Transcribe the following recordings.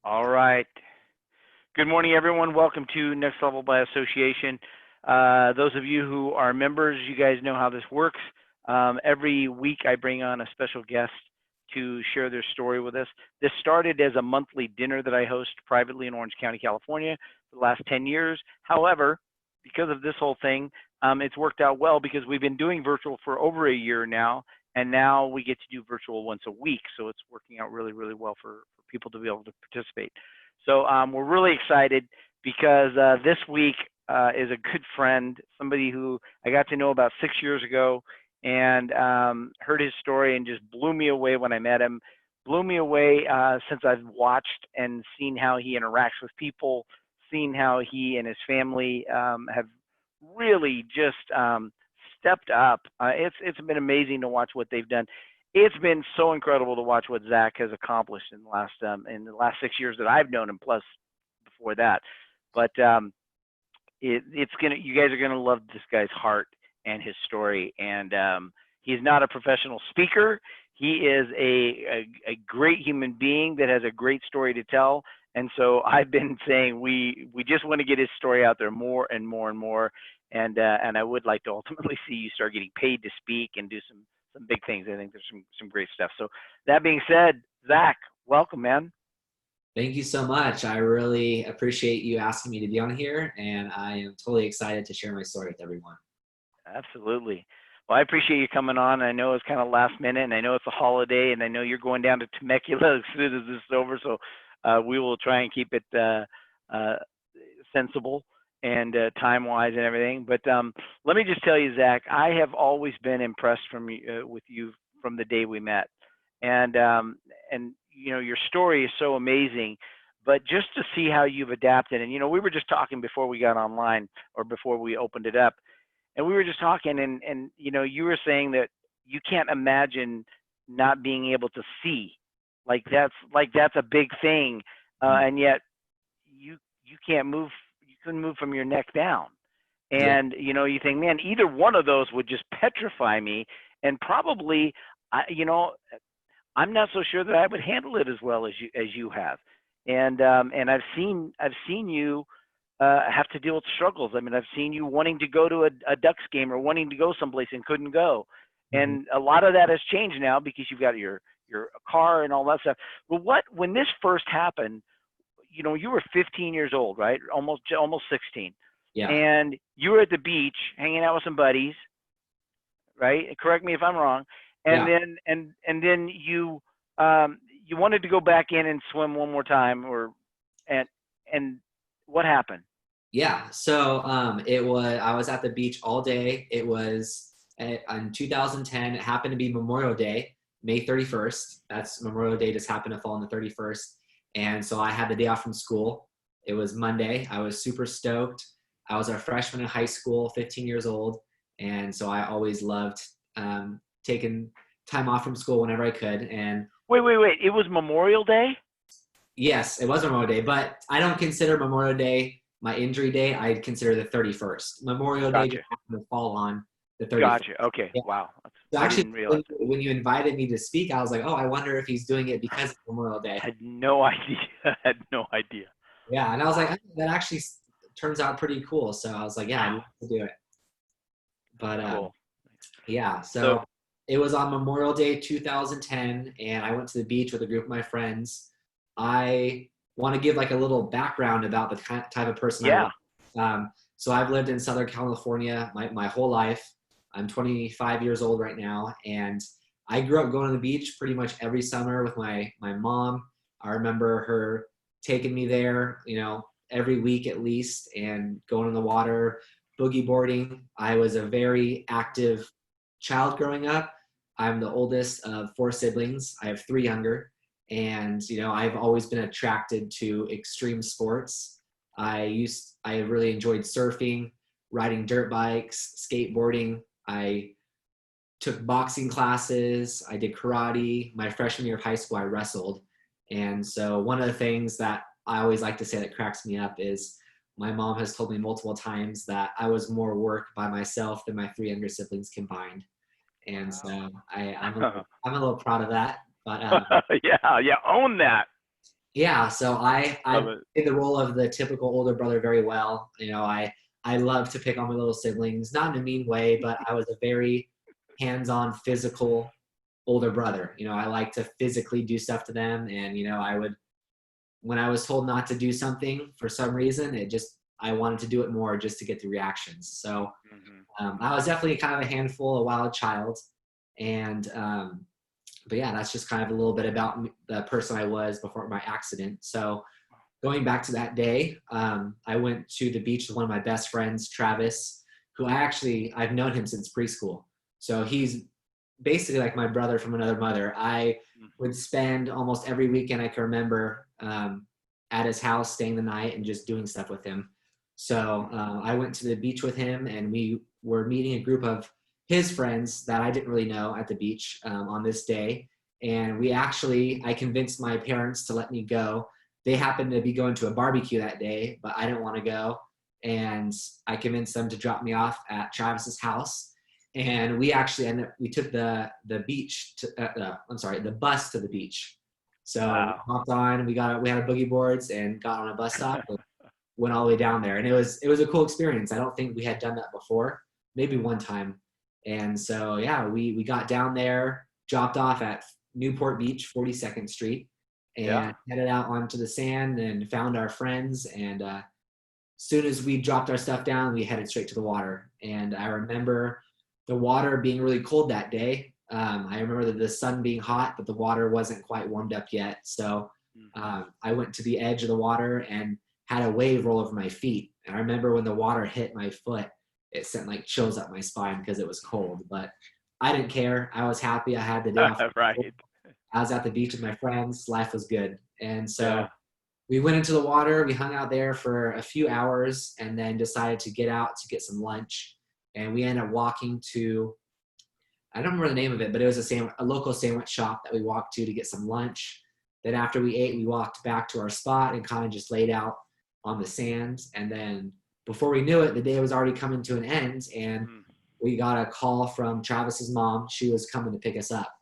All right. Good morning, everyone. Welcome to Next Level by Association. Those of you who are members, you guys know how this works. Every week I bring on a special guest to share their story with us. This started as a monthly dinner that I host privately in Orange County, California for the last 10 years. However, because of this whole thing, it's worked out well because we've been doing virtual for over a year now, and now we get to do virtual once a week. So it's working out really, really well for people to be able to participate. So we're really excited because this week is a good friend, somebody who I got to know about 6 years ago, and heard his story and just blew me away when I met him. Blew me away since I've watched and seen how he interacts with people, seen how he and his family have really just stepped up. It's been amazing to watch what they've done. It's been so incredible to watch what Zach has accomplished in the last 6 years that I've known him, plus before that. But it's gonna, you guys are gonna love this guy's heart and his story. And he's not a professional speaker. He is a great human being that has a great story to tell. And so I've been saying we just want to get his story out there more and more and more. And I would like to ultimately see you start getting paid to speak and do some big things. I think there's some great stuff. So that being said, Zach, welcome, man. Thank you so much. I really appreciate you asking me to be on here, and I am totally excited to share my story with everyone. Absolutely. Well, I appreciate you coming on. I know it's kind of last minute, and I know it's a holiday, and I know you're going down to Temecula as soon as this is over. So we will try and keep it sensible and time-wise and everything. But let me just tell you, Zach, I have always been impressed with you from the day we met, and you know, your story is so amazing. But just to see how you've adapted, and you know, we were just talking before we got online or before we opened it up, and we were just talking, and you know, you were saying that you can't imagine not being able to see, that's a big thing, and yet you can't move, you couldn't move from your neck down, Yeah. and you know, you think, man, either one of those would just petrify me, and probably, you know, I'm not so sure that I would handle it as well as you have, and I've seen you have to deal with struggles. I mean, I've seen you wanting to go to a Ducks game or wanting to go someplace and couldn't go, Mhm. and a lot of that has changed now because you've got your car and all that stuff. But when this first happened, you know, you were 15 years old, right? Almost 16, Yeah. and you were at the beach hanging out with some buddies, right? Correct me if I'm wrong. And Yeah. then you wanted to go back in and swim one more time, and and what happened? Yeah. So I was at the beach all day. It was in 2010. It happened to be Memorial Day, May 31st. That's Memorial Day just happened to fall on the 31st. And so I had the day off from school. It was Monday. I was super stoked. I was a freshman in high school, 15 years old. And so I always loved taking time off from school whenever I could. And Wait. It was Memorial Day? yes, it was Memorial Day, but I don't consider Memorial Day my injury day. I consider the 31st. Memorial Day just Gotcha. happened to fall on the 31st. Gotcha. Okay. Yeah. Wow. So I actually, didn't realize that. when you invited me to speak, I was like, oh, I wonder if he's doing it because of Memorial Day. I had no idea. I had no idea. Yeah, and I was like, Wow. oh, that actually turns out pretty cool. So I was like, yeah, I'd love to do it. But Cool. yeah, So so it was on Memorial Day 2010, and I went to the beach with a group of my friends. I want to give like a little background about the type of person I was. yeah. So I've lived in Southern California my whole life. I'm 25 years old right now, and I grew up going to the beach pretty much every summer with my mom. I remember her taking me there, you know, every week at least, and going in the water, boogie boarding. I was a very active child growing up. I'm the oldest of four siblings. I have three younger, and you know, I've always been attracted to extreme sports. I really enjoyed surfing, riding dirt bikes, skateboarding. I took boxing classes. I did karate. My freshman year of high school, I wrestled. And so one of the things that I always like to say that cracks me up is my mom has told me multiple times that I was more work by myself than my three younger siblings combined. And so I'm a little proud of that. But Wow. Yeah. Yeah. Own that. Yeah, so I Love it. played the role of the typical older brother very well. I love to pick on my little siblings, not in a mean way, but I was a very hands-on physical older brother. I like to physically do stuff to them, and I would, when I was told not to do something for some reason, I wanted to do it more just to get the reactions. So Hmm. I was definitely kind of a handful, a wild child, and but yeah, that's just kind of a little bit about the person I was before my accident. So going back to that day, I went to the beach with one of my best friends, Travis, who I've known him since preschool. So he's basically like my brother from another mother. I would spend almost every weekend I can remember at his house, staying the night and just doing stuff with him. So I went to the beach with him, and we were meeting a group of his friends that I didn't really know at the beach on this day. And I convinced my parents to let me go. They happened to be going to a barbecue that day, but I didn't want to go. And I convinced them to drop me off at Travis's house. And we took the bus to the beach. So Wow. we hopped on, we had our boogie boards and got on a bus stop and went all the way down there. And it was a cool experience. I don't think we had done that before, maybe one time. And so, yeah, we got down there, dropped off at Newport Beach, 42nd Street, Yeah. and headed out onto the sand and found our friends. And as soon as we dropped our stuff down, we headed straight to the water. And I remember the water being really cold that day. I remember the sun being hot, but the water wasn't quite warmed up yet. So Hmm. I went to the edge of the water and had a wave roll over my feet. And I remember when the water hit my foot, it sent like chills up my spine because it was cold. But I didn't care. I was happy. I had the day off. Right. I was at the beach with my friends. Life was good. And so Yeah. we went into the water. We hung out there for a few hours and then decided to get out to get some lunch. And we ended up walking to, I don't remember the name of it, but it was a local sandwich shop that we walked to get some lunch. Then after we ate, we walked back to our spot and kind of just laid out on the sand. And then before we knew it, the day was already coming to an end. And Mm. we got a call from Travis's mom. She was coming to pick us up.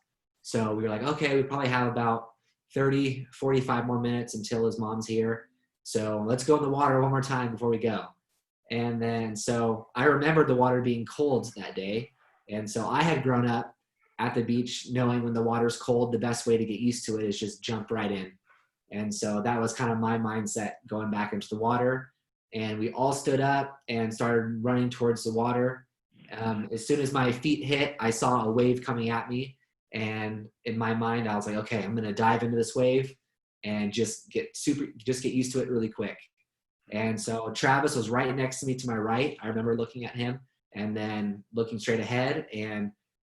So we were like, okay, we probably have about 30, 45 more minutes until his mom's here. So let's go in the water one more time before we go. And then, so I remembered the water being cold that day. And so I had grown up at the beach knowing when the water's cold, the best way to get used to it is just jump right in. And so that was kind of my mindset going back into the water. And we all stood up and started running towards the water. As soon as my feet hit, I saw a wave coming at me. And in my mind, I was like, okay, I'm going to dive into this wave and just get used to it really quick. And so Travis was right next to me to my right. I remember looking at him and then looking straight ahead and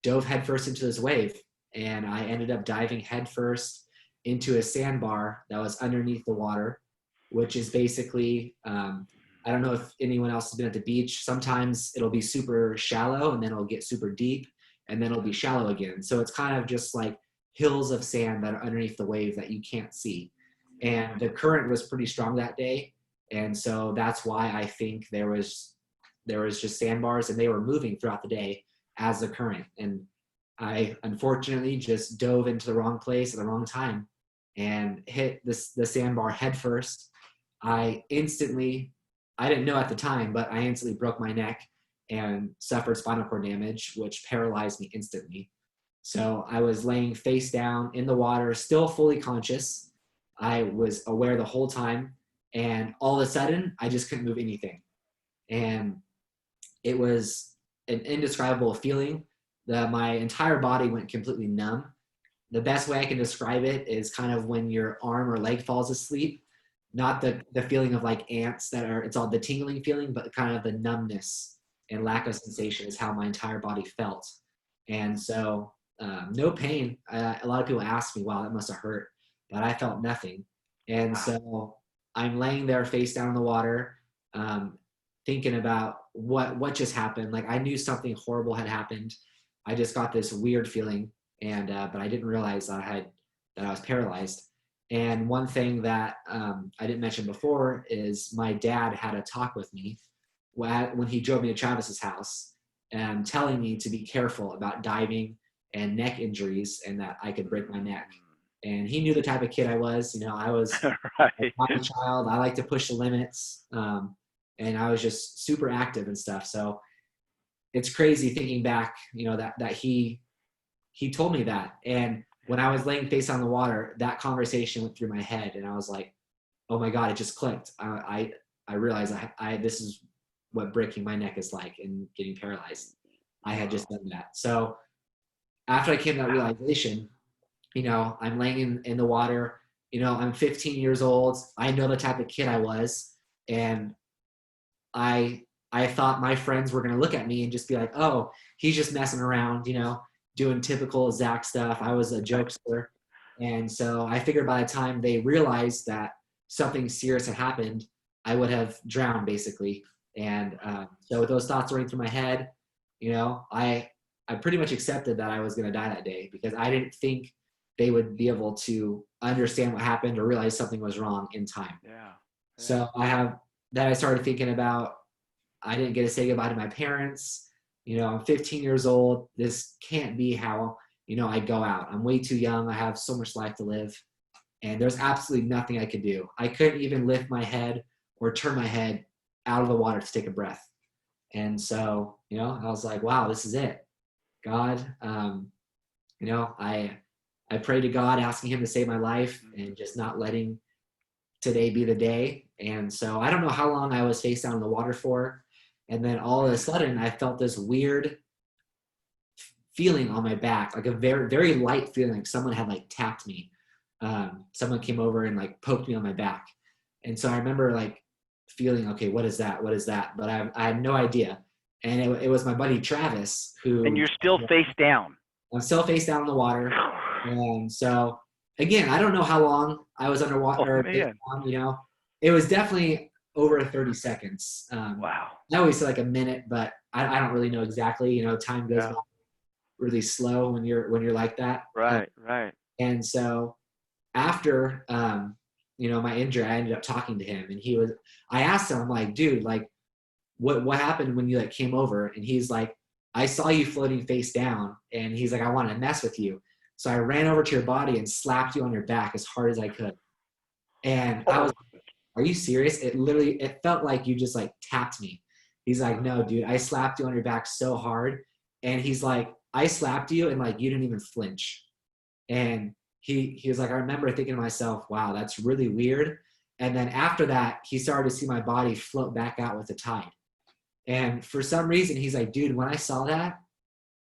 dove headfirst into this wave. And I ended up diving headfirst into a sandbar that was underneath the water, which is basically, I don't know if anyone else has been at the beach. Sometimes it'll be super shallow and then it'll get super deep and then it'll be shallow again. So it's kind of just like hills of sand that are underneath the wave that you can't see. And the current was pretty strong that day. And so that's why I think there was just sandbars and they were moving throughout the day as the current. And I unfortunately just dove into the wrong place at the wrong time and hit the sandbar head first. I didn't know at the time, but I instantly broke my neck and suffered spinal cord damage, which paralyzed me instantly. So I was laying face down in the water, still fully conscious. I was aware the whole time. And all of a sudden, I just couldn't move anything. And it was an indescribable feeling. My entire body went completely numb. The best way I can describe it is kind of when your arm or leg falls asleep, not the feeling of like ants it's all the tingling feeling, but kind of the numbness and lack of sensation is how my entire body felt. And so no pain. A lot of people ask me, wow, that must have hurt, but I felt nothing. And Wow. so I'm laying there face down in the water, thinking about what just happened. Like I knew something horrible had happened. I just got this weird feeling, and but I didn't realize that I was paralyzed. And one thing that I didn't mention before is my dad had a talk with me when he drove me to Travis's house, telling me to be careful about diving and neck injuries, and that I could break my neck. And he knew the type of kid I was. You know, I was a Right. happy child. I like to push the limits. And I was just super active and stuff. So it's crazy thinking back, you know, that he told me that. And when I was laying face on the water, that conversation went through my head, and I was like, oh my God, it just clicked. I realized this is what breaking my neck is like and getting paralyzed. I had just done that. So after I came to that realization, you know, I'm laying in the water, you know, I'm 15 years old. I know the type of kid I was. And I thought my friends were going to look at me and just be like, oh, he's just messing around, you know, doing typical Zach stuff. I was a jokester. And so I figured by the time they realized that something serious had happened, I would have drowned basically. And so with those thoughts running through my head, you know, I pretty much accepted that I was going to die that day because I didn't think they would be able to understand what happened or realize something was wrong in time. Yeah. So I started thinking about, I didn't get to say goodbye to my parents. You know, I'm 15 years old. This can't be how, you know, I go out. I'm way too young. I have so much life to live. And there's absolutely nothing I could do. I couldn't even lift my head or turn my head out of the water to take a breath. And so, you know, I was like, wow, this is it. God, you know, I prayed to God asking him to save my life and just not letting today be the day. And so I don't know how long I was face down in the water for. And then all of a sudden I felt this weird feeling on my back, like a very, very light feeling, like someone had like tapped me. Someone came over and like poked me on my back. And so I remember like feeling, okay, what is that? What is that? But I had no idea. And it was my buddy Travis who. And you're still face down. I'm still face down in the water. And so again, I don't know how long I was underwater. Oh, man. You know, it was definitely over 30 seconds. Wow. I always say like a minute, but I don't really know exactly. You know, time goes by really slow when you're like that. Right. And so after you know, my injury, I ended up talking to him, and I asked him, I'm like, dude, like what happened when you like came over? And he's like, I saw you floating face down, and he's like, I want to mess with you. So I ran over to your body and slapped you on your back as hard as I could. And I was like, are you serious? It felt like you just like tapped me. He's like, no, dude, I slapped you on your back so hard. And he's like, I slapped you and like you didn't even flinch. And he was like, I remember thinking to myself, wow, that's really weird. And then after that, he started to see my body float back out with the tide. And for some reason, he's like, dude, when I saw that,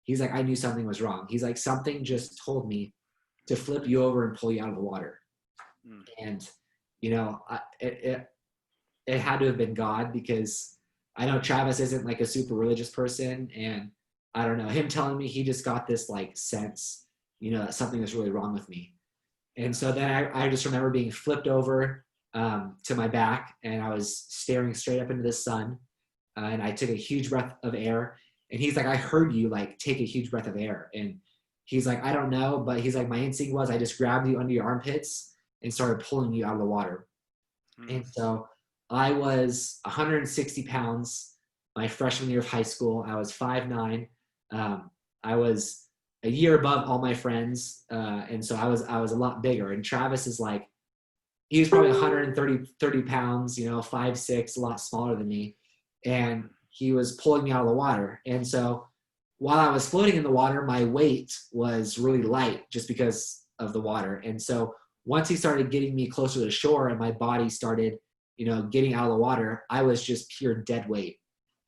he's like, I knew something was wrong. He's like, something just told me to flip you over and pull you out of the water. And, you know, it had to have been God, because I know Travis isn't like a super religious person. And I don't know, him telling me, he just got this like sense, you know, that something was really wrong with me. And so then I just remember being flipped over to my back, and I was staring straight up into the sun. And I took a huge breath of air, and he's like, I heard you like take a huge breath of air. And he's like, I don't know, but he's like, my instinct was I just grabbed you under your armpits and started pulling you out of the water. And so I was 160 pounds my freshman year of high school. I was 5'9". I was a year above all my friends. And so I was a lot bigger. And Travis is like, he was probably 130 pounds, you know, 5'6", a lot smaller than me. And he was pulling me out of the water. And so while I was floating in the water, my weight was really light just because of the water. And so once he started getting me closer to the shore and my body started, you know, getting out of the water, I was just pure dead weight.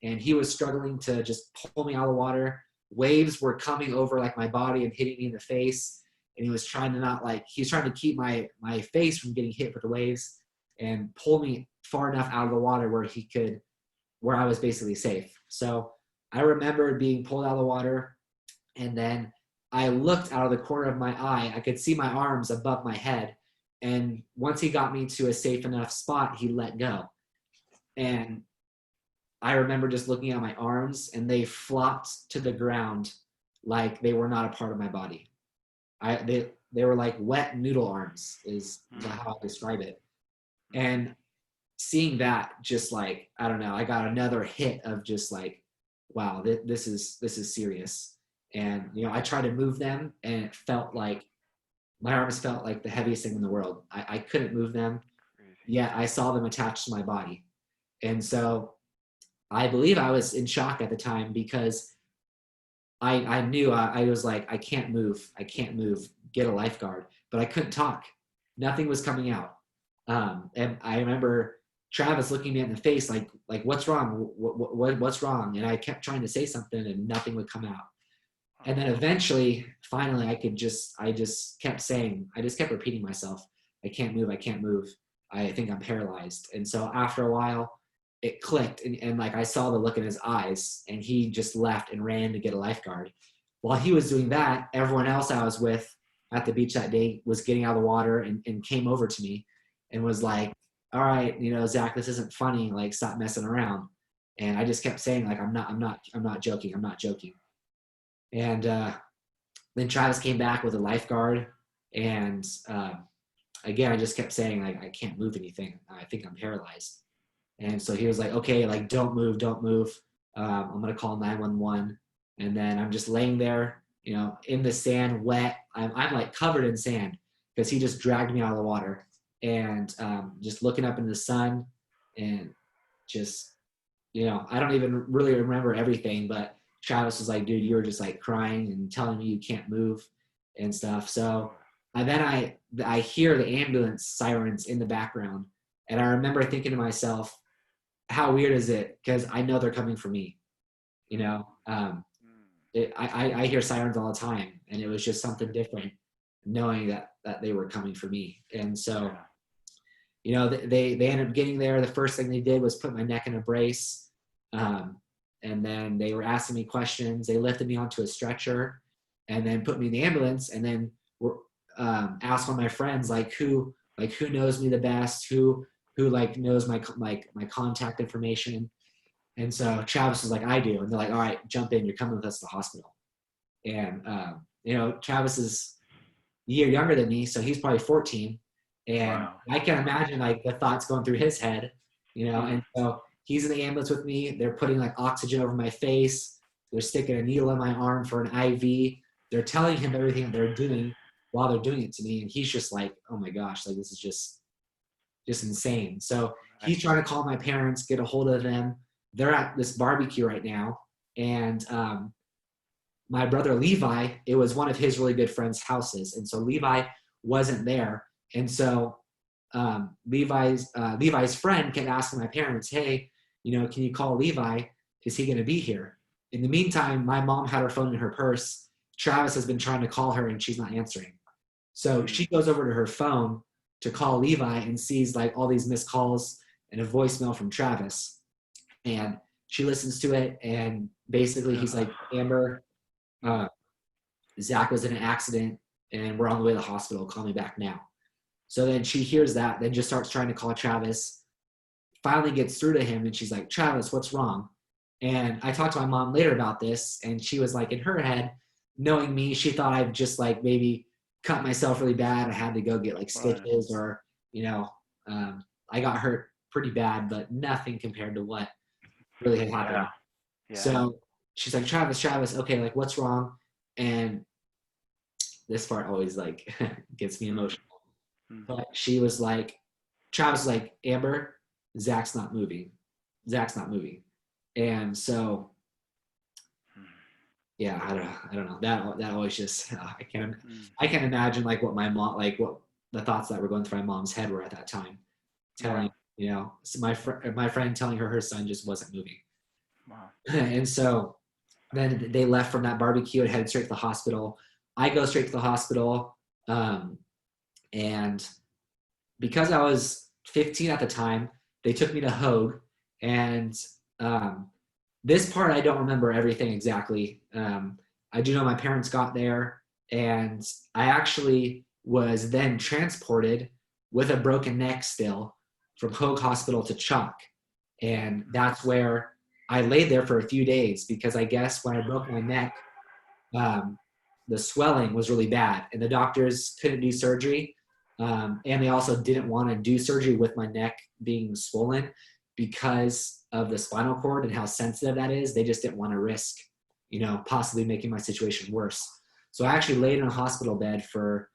And he was struggling to just pull me out of the water. Waves were coming over like my body and hitting me in the face. And he was trying to keep my face from getting hit with the waves and pull me far enough out of the water where I was basically safe. So I remember being pulled out of the water, and then I looked out of the corner of my eye. I could see my arms above my head. And once he got me to a safe enough spot, he let go. And I remember just looking at my arms, and they flopped to the ground like they were not a part of my body. They were like wet noodle arms is how I describe it. And seeing that, just like, I don't know, I got another hit of just like, wow, this is serious. And, you know, I tried to move them, and it felt like my arms felt like the heaviest thing in the world. I couldn't move them, Crazy. yet I saw them attached to my body. And so I believe I was in shock at the time because I knew I was like, I can't move, get a lifeguard, but I couldn't talk. Nothing was coming out. And I remember Travis looking me in the face, like what's wrong? What's wrong? And I kept trying to say something and nothing would come out. And then eventually, finally, I just kept repeating myself, I can't move, I think I'm paralyzed. And so after a while, it clicked, and like I saw the look in his eyes, and he just left and ran to get a lifeguard. While he was doing that, everyone else I was with at the beach that day was getting out of the water and came over to me and was like, all right, Zach, this isn't funny, like stop messing around. And I just kept saying, like, I'm not joking. And then Travis came back with a lifeguard, and again, I just kept saying, like, I can't move anything. I think I'm paralyzed. And so he was like, okay, like, don't move. I'm going to call 911. And then I'm just laying there, in the sand, wet. I'm like covered in sand because he just dragged me out of the water, and just looking up into the sun, and just, I don't even really remember everything, but Travis was like, dude, you were just like crying and telling me you can't move and stuff. So I hear the ambulance sirens in the background, and I remember thinking to myself, how weird is it? Because I know they're coming for me. I hear sirens all the time, and it was just something different, knowing that they were coming for me. And so, they ended up getting there. The first thing they did was put my neck in a brace. And then they were asking me questions. They lifted me onto a stretcher and then put me in the ambulance, and then asked one of my friends, like who knows me the best, who like knows my contact information. And so Travis was like, I do. And they're like, all right, jump in. You're coming with us to the hospital. And, Travis is a year younger than me, so he's probably 14. And Wow. I can imagine like the thoughts going through his head, and so he's in the ambulance with me. They're putting like oxygen over my face. They're sticking a needle in my arm for an IV. They're telling him everything that they're doing while they're doing it to me. And he's just like, oh my gosh, like this is just insane. So he's trying to call my parents, get a hold of them. They're at this barbecue right now. And my brother Levi, it was one of his really good friends' houses. And so Levi wasn't there. And so Levi's friend kept asking my parents, hey, can you call Levi? Is he going to be here? In the meantime, my mom had her phone in her purse. Travis has been trying to call her and she's not answering. So she goes over to her phone to call Levi and sees like all these missed calls and a voicemail from Travis. And she listens to it, and basically he's like, Amber, Zach was in an accident and we're on the way to the hospital. Call me back now. So then she hears that, then just starts trying to call Travis, finally gets through to him, and she's like, Travis, what's wrong? And I talked to my mom later about this, and she was like, in her head, knowing me, she thought I'd just like maybe cut myself really bad. I had to go get like stitches, or, I got hurt pretty bad, but nothing compared to what really had happened. Yeah. So she's like, Travis, okay, like what's wrong? And this part always like gets me emotional. But she was like, Travis was like, Amber, Zach's not moving. And so, yeah, I don't know. That always just, I can't imagine like what my mom, like what the thoughts that were going through my mom's head were at that time. Telling, so my friend telling her son just wasn't moving. Wow. And so then they left from that barbecue and headed straight to the hospital. I go straight to the hospital. And because I was 15 at the time, they took me to Hogue. And this part, I don't remember everything exactly. I do know my parents got there, and I actually was then transported with a broken neck still from Hogue Hospital to Chalk. And that's where I laid there for a few days, because I guess when I broke my neck, the swelling was really bad and the doctors couldn't do surgery. And they also didn't want to do surgery with my neck being swollen because of the spinal cord and how sensitive that is. They just didn't want to risk, possibly making my situation worse. So I actually laid in a hospital bed for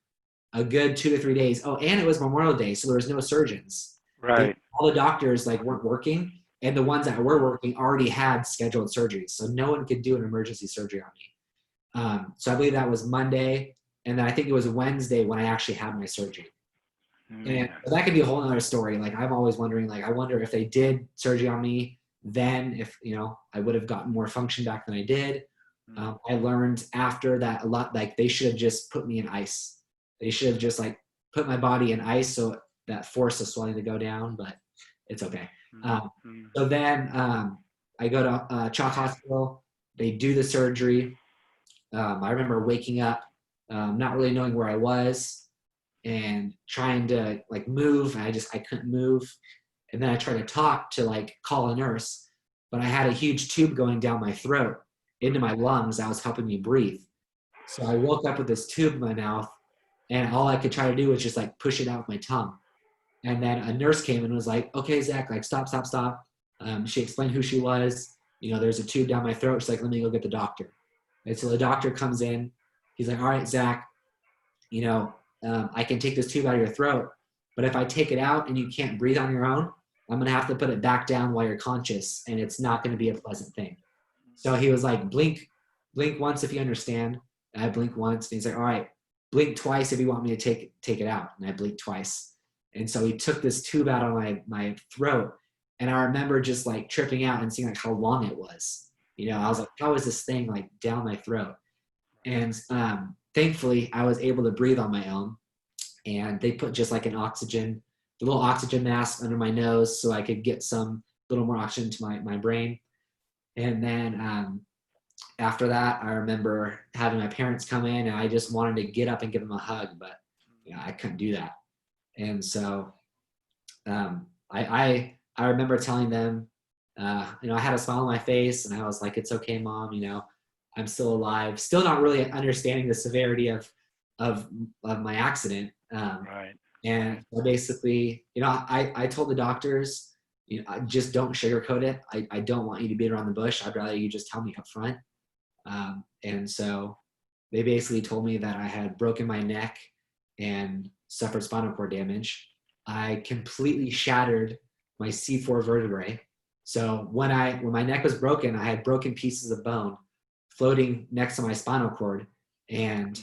a good 2 to 3 days. Oh, and it was Memorial Day, so there was no surgeons. Right. All the doctors like weren't working, and the ones that were working already had scheduled surgeries, so no one could do an emergency surgery on me. So I believe that was Monday, and then I think it was Wednesday when I actually had my surgery. And Man. that could be a whole other story. Like I'm always wondering, like I wonder if they did surgery on me, then if I would have gotten more function back than I did. I learned after that a lot, like they should have just put me in ice. They should have just like put my body in ice so that forced the swelling to go down, but it's okay. So then I go to Chalk Hospital. They do the surgery. I remember waking up, not really knowing where I was and trying to like move. I couldn't move. And then I tried to talk to like call a nurse, but I had a huge tube going down my throat into my lungs that was helping me breathe. So I woke up with this tube in my mouth, and all I could try to do was just like push it out with my tongue. And then a nurse came and was like, okay, Zach, like stop, stop, stop. She explained who she was. There's a tube down my throat. She's like, let me go get the doctor. And so the doctor comes in. He's like, all right, Zach, I can take this tube out of your throat, but if I take it out and you can't breathe on your own, I'm going to have to put it back down while you're conscious, and it's not going to be a pleasant thing. So he was like, blink once if you understand. And I blinked once, and he's like, all right, blink twice if you want me to take it out. And I blinked twice. And so he took this tube out of my throat, and I remember just like tripping out and seeing like how long it was. I was like, how is this thing like down my throat? And thankfully, I was able to breathe on my own. And they put just like the little oxygen mask under my nose so I could get some little more oxygen to my brain. And then after that, I remember having my parents come in, and I just wanted to get up and give them a hug, but I couldn't do that. And so I remember telling them, I had a smile on my face, and I was like, it's okay, Mom, I'm still alive, still not really understanding the severity of my accident. Right. And so basically, I told the doctors, just don't sugarcoat it. I don't want you to beat around the bush. I'd rather you just tell me up front. And so they basically told me that I had broken my neck and suffered spinal cord damage. I completely shattered my C4 vertebrae. So when my neck was broken, I had broken pieces of bone floating next to my spinal cord. And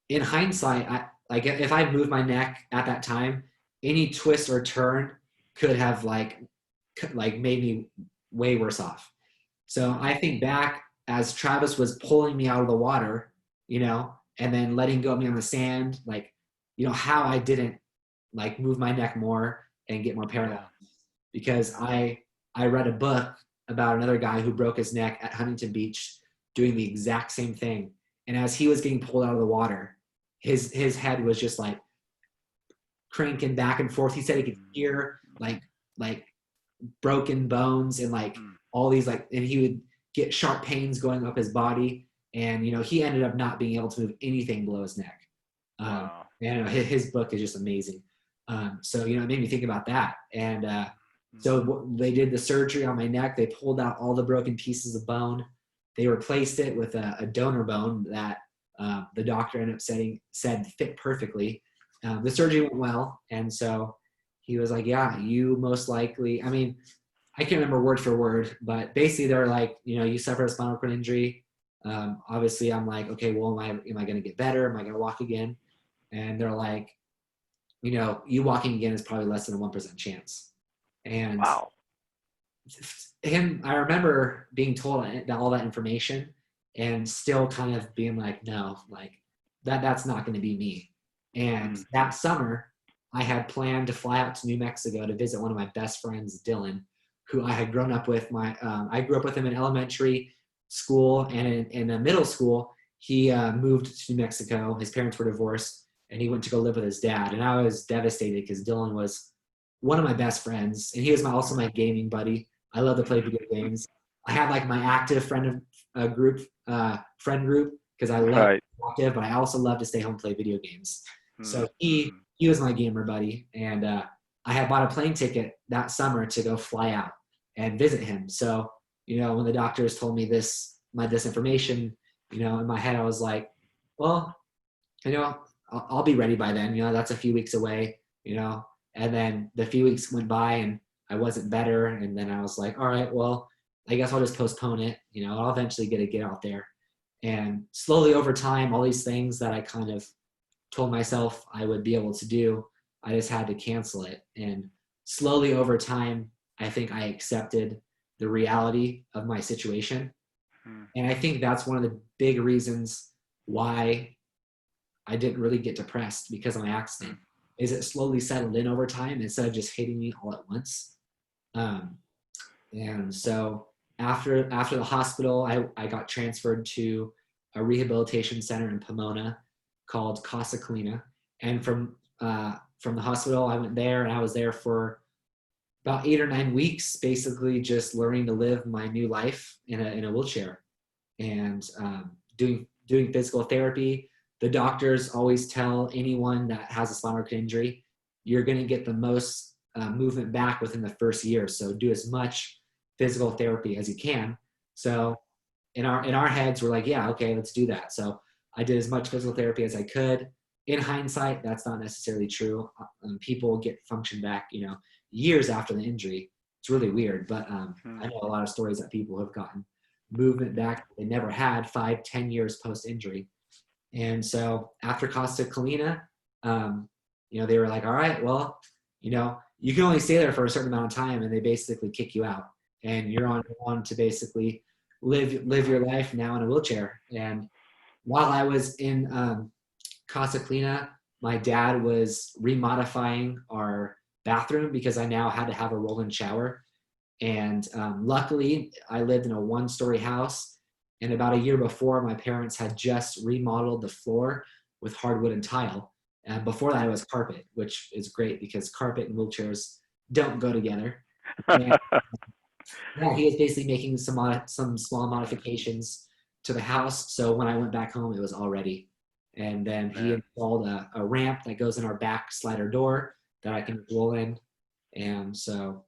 in hindsight, if I moved my neck at that time, any twist or turn could have like made me way worse off. So I think back as Travis was pulling me out of the water, and then letting go of me on the sand, how I didn't like move my neck more and get more paralyzed. Because I read a book about another guy who broke his neck at Huntington Beach doing the exact same thing. And as he was getting pulled out of the water, his head was just like cranking back and forth. He said he could hear like broken bones and like all these and he would get sharp pains going up his body. And he ended up not being able to move anything below his neck. And his book is just amazing. So it made me think about that. And so they did the surgery on my neck. They pulled out all the broken pieces of bone. They replaced it with a donor bone that the doctor ended up said fit perfectly. The surgery went well, and so he was like, yeah, you most likely, I can't remember word for word, but basically they're like, you suffered a spinal cord injury. Obviously I'm like, okay, well, am I going to get better? Am I going to walk again? And they're like, you walking again is probably less than a 1% chance. And wow. I remember being told all that information and still kind of being like, no, like that's not going to be me. And that summer I had planned to fly out to New Mexico to visit one of my best friends, Dylan, who I had grown up with. I grew up with him in elementary school, and in middle school, he moved to New Mexico. His parents were divorced, and he went to go live with his dad. And I was devastated because Dylan was one of my best friends, and he was also my gaming buddy. I love to play video games. I had like my active friend group because I love active, but I also love to stay home and play video games. So he was my gamer buddy, and I had bought a plane ticket that summer to go fly out and visit him. So when the doctors told me this information, in my head I was like, well, I'll be ready by then. That's a few weeks away, and then the few weeks went by and I wasn't better. And then I was like, all right, well, I guess I'll just postpone it. I'll eventually get out there. And slowly over time, all these things that I kind of told myself I would be able to do, I just had to cancel it. And slowly over time, I think I accepted the reality of my situation. And I think that's one of the big reasons why I didn't really get depressed because of my accident, is it slowly settled in over time instead of just hitting me all at once. And so after the hospital, I got transferred to a rehabilitation center in Pomona called Casa Colina. And from the hospital, I went there and I was there for about 8 or 9 weeks, basically just learning to live my new life in a wheelchair and doing physical therapy. The doctors always tell anyone that has a spinal cord injury, you're going to get the most movement back within the first year. So do as much physical therapy as you can. So in our heads, we're like, yeah, okay, let's do that. So I did as much physical therapy as I could. In hindsight, that's not necessarily true. People get function back, years after the injury. It's really weird, but I know a lot of stories that people have gotten movement back they never had 5-10 years post-injury. And so after Costa Colina, they were like, all right, well, you can only stay there for a certain amount of time, and they basically kick you out, and you're on to basically live your life now in a wheelchair. And while I was in Casa Colina, my dad was remodifying our bathroom because I now had to have a roll-in shower. And luckily, I lived in a 1-story house. And about a year before, my parents had just remodeled the floor with hardwood and tile. And before that, it was carpet, which is great because carpet and wheelchairs don't go together. And, yeah, he was basically making some small modifications to the house. So when I went back home, it was all ready. And then he installed a ramp that goes in our back slider door that I can roll in. And so,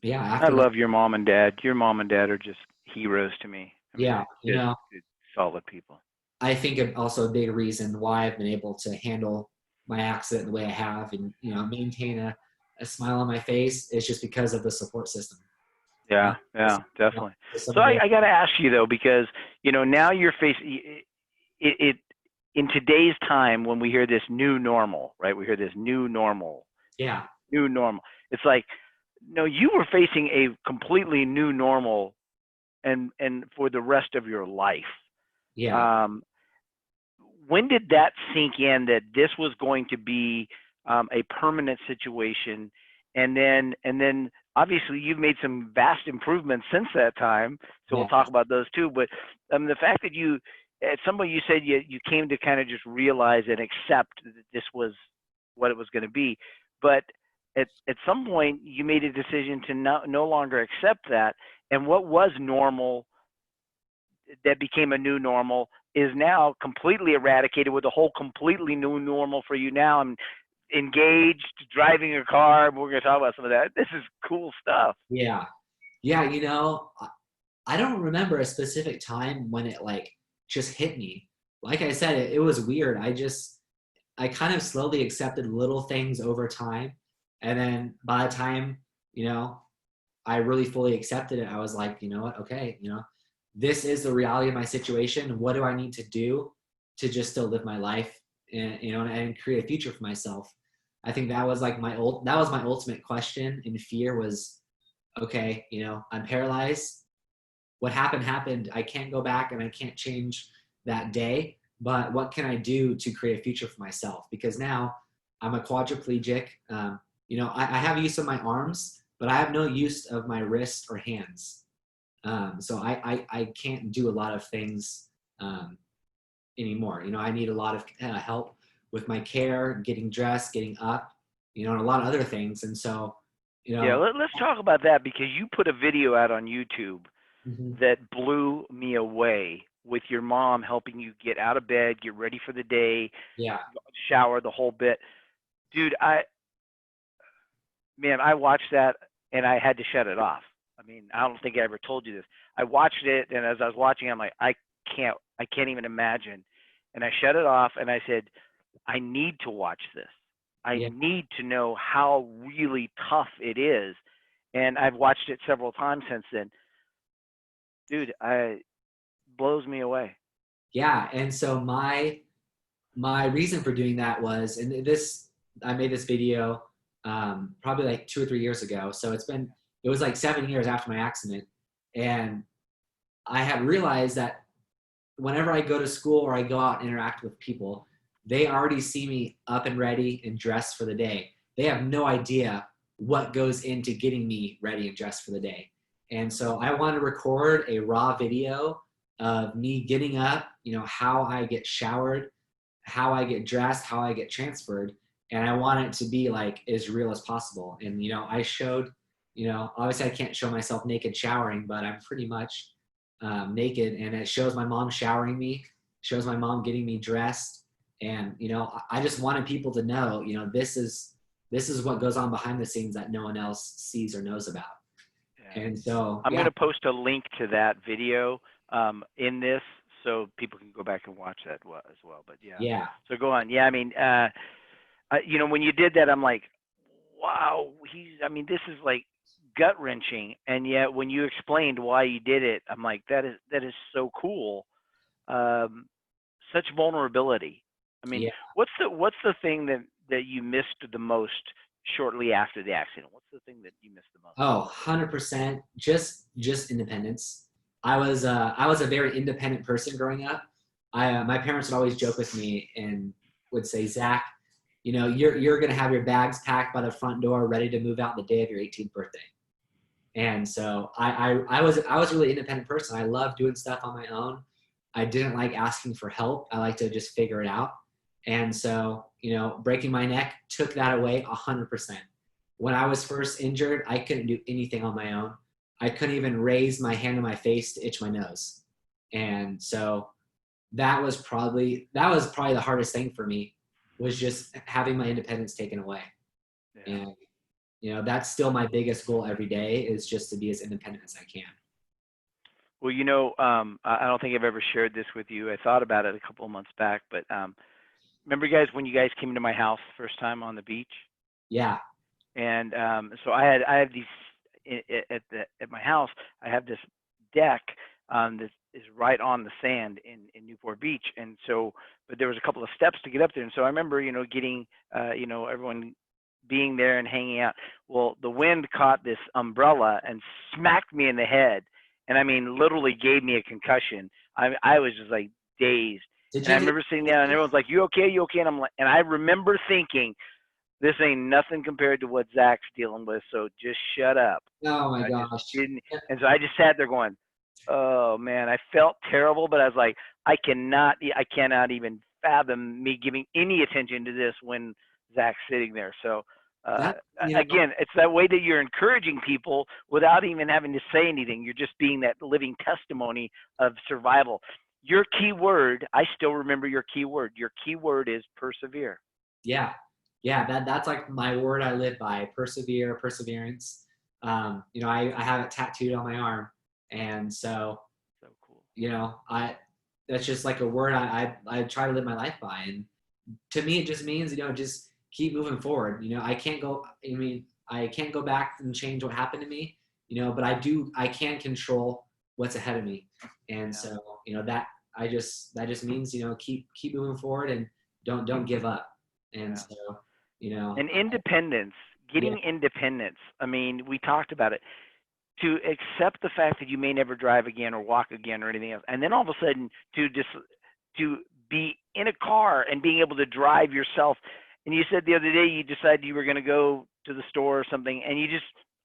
yeah. I love your mom and dad. Your mom and dad are just heroes to me. Yeah, solid people. I think also a big reason why I've been able to handle my accident the way I have and, maintain a smile on my face is just because of the support system. Yeah, definitely. So I got to ask you though, because, now you're facing it in today's time when we hear this new normal, right? We hear this new normal. Yeah. New normal. It's like, no, you were facing a completely new normal and for the rest of your life. Yeah. When did that sink in that this was going to be a permanent situation? And then obviously you've made some vast improvements since that time. So we'll talk about those too. But the fact that at some point you said you came to kind of just realize and accept that this was what it was going to be. But at some point you made a decision to no longer accept that. And what was normal that became a new normal is now completely eradicated with a whole completely new normal for you now. I'm engaged, driving a car. We're going to talk about some of that. This is cool stuff. Yeah. Yeah. I don't remember a specific time when it just hit me. Like I said, it was weird. I kind of slowly accepted little things over time. And then by the time, I really fully accepted it, I was like, you know what? Okay. This is the reality of my situation. What do I need to do to just still live my life and, and create a future for myself? I think that was my ultimate question and fear was, okay, I'm paralyzed. What happened. I can't go back and I can't change that day, but what can I do to create a future for myself? Because now I'm a quadriplegic. I have use of my arms, but I have no use of my wrists or hands. So I can't do a lot of things anymore. I need a lot of help with my care, getting dressed, getting up, and a lot of other things. And so, yeah, let's talk about that because you put a video out on YouTube that blew me away with your mom helping you get out of bed, get ready for the day, shower, the whole bit. Dude, I watched that and I had to shut it off. I mean, I don't think I ever told you this. I watched it, and as I was watching, I'm like, I can't even imagine. And I shut it off, and I said, I need to watch this. I Yeah. need to know how really tough it is. And I've watched it several times since then. Dude, it blows me away. Yeah. And so my reason for doing that was, and this, I made this video probably like 2 or 3 years ago. So it was like 7 years after my accident. And I had realized that whenever I go to school or I go out and interact with people, they already see me up and ready and dressed for the day. They have no idea what goes into getting me ready and dressed for the day. And so I wanted to record a raw video of me getting up, how I get showered, how I get dressed, how I get transferred. And I want it to be like as real as possible. And, I showed, obviously I can't show myself naked showering, but I'm pretty much naked, and it shows my mom showering me, shows my mom getting me dressed. And, I just wanted people to know, this is what goes on behind the scenes that no one else sees or knows about. Yeah. And so, I'm yeah, going to post a link to that video in this so people can go back and watch that as well. But yeah, yeah, so go on. Yeah, I mean, when you did that, I'm like, wow, this is like gut wrenching. And yet when you explained why you did it, I'm like, that is so cool. Um, Such vulnerability. I mean, yeah. what's the thing that you missed the most shortly after the accident? What's the thing that you missed the most? Oh, 100%. Just independence. I was a very independent person growing up. My parents would always joke with me and would say, Zach, you're gonna have your bags packed by the front door, ready to move out the day of your 18th birthday. And so I was a really independent person. I loved doing stuff on my own. I didn't like asking for help. I like to just figure it out. And so, breaking my neck took that away 100%. When I was first injured, I couldn't do anything on my own. I couldn't even raise my hand to my face to itch my nose. And so that was probably the hardest thing for me, was just having my independence taken away. Yeah. And that's still my biggest goal every day, is just to be as independent as I can. Well, I don't think I've ever shared this with you. I thought about it a couple of months back, but remember, guys, when you guys came into my house first time on the beach? Yeah. And so I have these at my house. I have this deck that is right on the sand in Newport Beach, and so but there was a couple of steps to get up there, and so I remember getting everyone being there and hanging out. Well, the wind caught this umbrella and smacked me in the head, and I mean literally gave me a concussion. I was just like dazed, Did and I you have remember sitting down, and everyone's like, "You okay? You okay?" And I'm like, and I remember thinking, this ain't nothing compared to what Zach's dealing with, so just shut up. Oh my I just gosh. didn't, and so I just sat there going, oh man, I felt terrible, but I was like, I cannot even fathom me giving any attention to this when Zach's sitting there. So uh, That, again, it's that way that you're encouraging people without even having to say anything. You're just being that living testimony of survival. Your key word, I still remember your key word. Your key word is persevere. yeah. Yeah. That's like my word I live by: persevere, perseverance. I have it tattooed on my arm. And so, So cool. that's just like a word I try to live my life by. And to me, it just means, just keep moving forward. I can't go back and change what happened to me, but I can control what's ahead of me. And Yeah. so, that just means, keep moving forward, and don't give up. And Yeah. so, And independence, yeah, getting independence. I mean, we talked about it. To accept the fact that you may never drive again or walk again or anything else, and then all of a sudden to be in a car and being able to drive yourself. And you said the other day you decided you were going to go to the store or something, and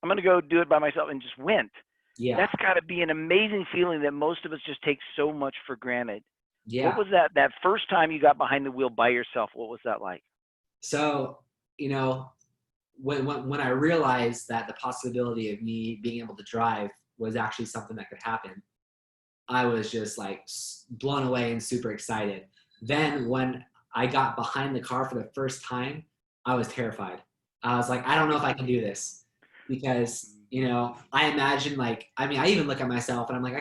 I'm going to go do it by myself, and just went. yeah, That's got to be an amazing feeling that most of us just take so much for granted. What yeah. was that first time you got behind the wheel by yourself? What was that like? So, when I realized that the possibility of me being able to drive was actually something that could happen, I was just like blown away and super excited. Then when I got behind the car for the first time, I was terrified. I was like, I don't know if I can do this, because, I imagine, I even look at myself and I'm like, I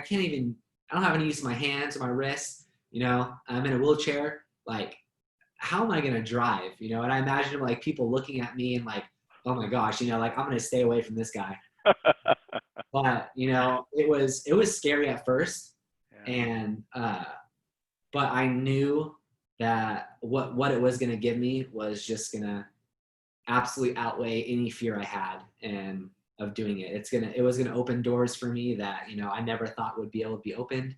don't have any use of my hands or my wrists. I'm in a wheelchair. Like, how am I going to drive? And I imagine like people looking at me and like, oh my gosh, like I'm going to stay away from this guy. But, it was scary at first. Yeah. And, but I knew that what it was going to give me was just going to absolutely outweigh any fear I had and of doing it. It was going to open doors for me that, I never thought would be able to be opened.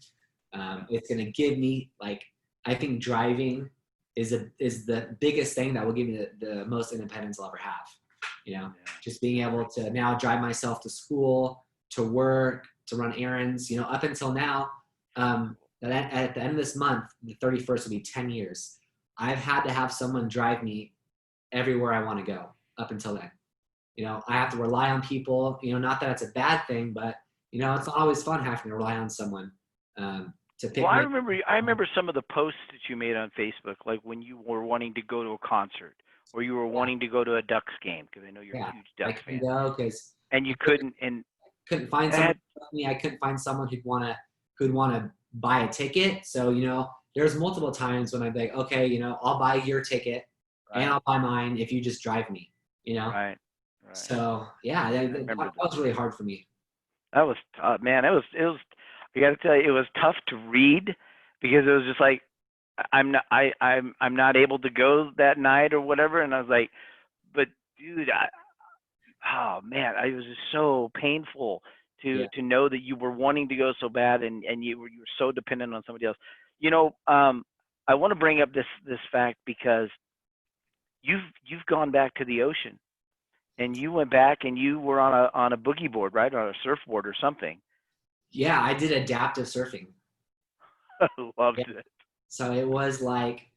It's going to give me, like, I think driving is the biggest thing that will give me the most independence I'll ever have. Just being able to now drive myself to school, to work, to run errands, up until now, at the end of this month, the 31st will be 10 years. I've had to have someone drive me everywhere I want to go up until then. I have to rely on people, not that it's a bad thing, but, it's always fun having to rely on someone to pick Well, me I remember some of the posts that you made on Facebook, like when you were wanting to go to a concert or you were wanting to go to a Ducks game, because I know you're a huge I Ducks couldn't fan. go because And you couldn't, and couldn't find someone with me. I couldn't find someone who'd want to buy a ticket. So, there's multiple times when I'd be like, okay, I'll buy your ticket and I'll buy mine if you just drive me, Right. So yeah, that was really hard for me. That was man. It was. I got to tell you, it was tough to read because it was just like I'm not able to go that night or whatever, and I was like, but dude, oh man, it was just so painful to know that you were wanting to go so bad and you were so dependent on somebody else. I want to bring up this fact because you've gone back to the ocean. And you went back and you were on a boogie board, right? On a surfboard or something. Yeah, I did adaptive surfing. Loved it. So it was like,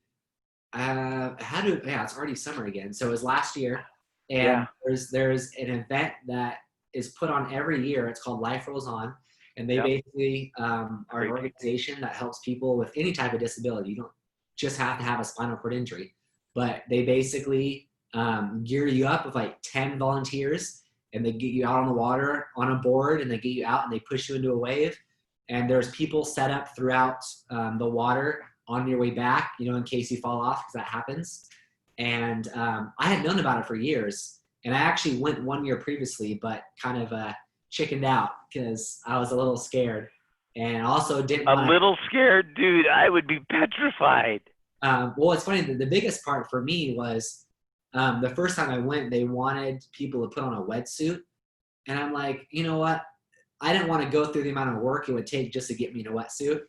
it's already summer again. So it was last year, and there's an event that is put on every year. It's called Life Rolls On, and they basically are an organization that helps people with any type of disability. You don't just have to have a spinal cord injury, but they basically gear you up with like 10 volunteers, and they get you out on the water on a board, and they get you out and they push you into a wave. And there's people set up throughout the water on your way back, in case you fall off, because that happens. And I had known about it for years, and I actually went 1 year previously, but kind of chickened out because I was a little scared, and also didn't. Little scared, dude. I would be petrified. Well, it's funny. The biggest part for me was the first time I went, they wanted people to put on a wetsuit, and I'm like, you know what? I didn't want to go through the amount of work it would take just to get me in a wetsuit.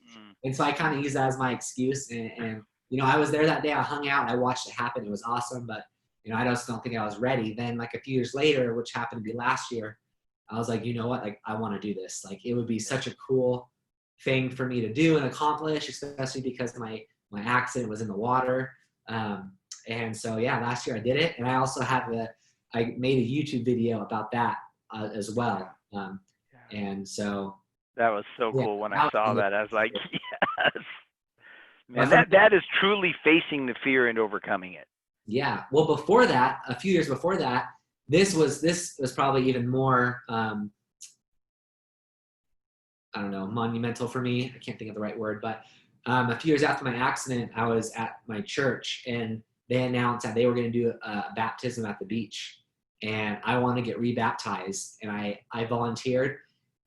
And so I kind of used that as my excuse. And I was there that day. I hung out. I watched it happen. It was awesome. But, I just don't think I was ready. Then like a few years later, which happened to be last year, I was like, you know what? Like, I want to do this. Like, it would be such a cool thing for me to do and accomplish, especially because my accident was in the water. And so, last year I did it. And I also I made a YouTube video about that as well. And so that was so cool when I saw that. I was like, yes, man, that is truly facing the fear and overcoming it. Yeah. Well, before that, a few years before that, this was probably even more, I don't know, monumental for me. I can't think of the right word, but a few years after my accident, I was at my church, and they announced that they were going to do a baptism at the beach, and I wanted to get rebaptized, and I volunteered.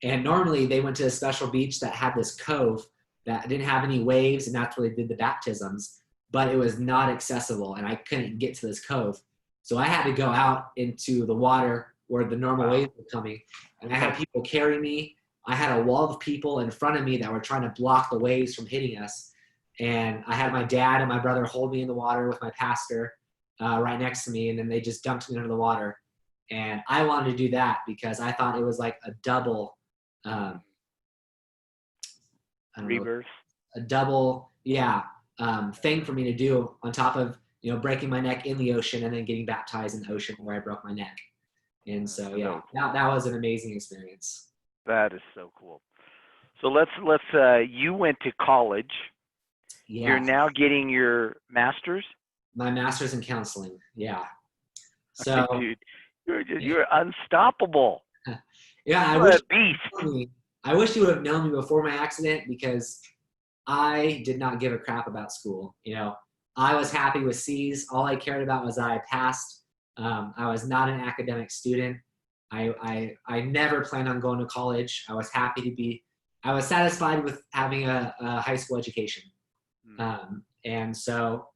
And normally they went to a special beach that had this cove that didn't have any waves, and that's where they did the baptisms, but it was not accessible, and I couldn't get to this cove. So I had to go out into the water where the normal waves were coming, and I had people carry me. I had a wall of people in front of me that were trying to block the waves from hitting us. And I had my dad and my brother hold me in the water with my pastor right next to me, and then they just dumped me under the water. And I wanted to do that because I thought it was like a double rebirth. A double, thing for me to do on top of, breaking my neck in the ocean and then getting baptized in the ocean where I broke my neck. And so, that was an amazing experience. That is so cool. So let's you went to college. Yeah. You're now getting your master's? My master's in counseling. Yeah. So dude, you're unstoppable. Yeah, you're a beast. I wish you would have known me before my accident, because I did not give a crap about school. I was happy with C's. All I cared about was that I passed. I was not an academic student. I never planned on going to college. I was satisfied with having a high school education. And so,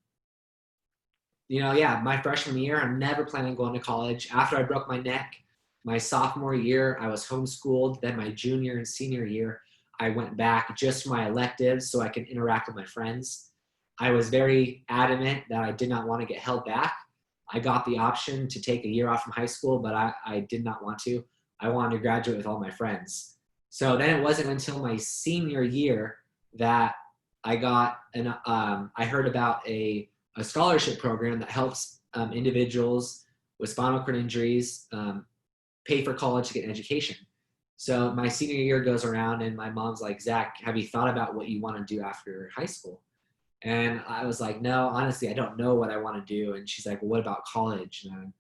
yeah, my freshman year, I'm never planning on going to college. After I broke my neck, my sophomore year, I was homeschooled. Then my junior and senior year, I went back just for my electives so I could interact with my friends. I was very adamant that I did not want to get held back. I got the option to take a year off from high school, but I did not want to. I wanted to graduate with all my friends. So then it wasn't until my senior year that I heard about a scholarship program that helps individuals with spinal cord injuries pay for college to get an education. So my senior year goes around and my mom's like, Zach, have you thought about what you want to do after high school? And I was like, no, honestly, I don't know what I want to do. And she's like, well, what about college? And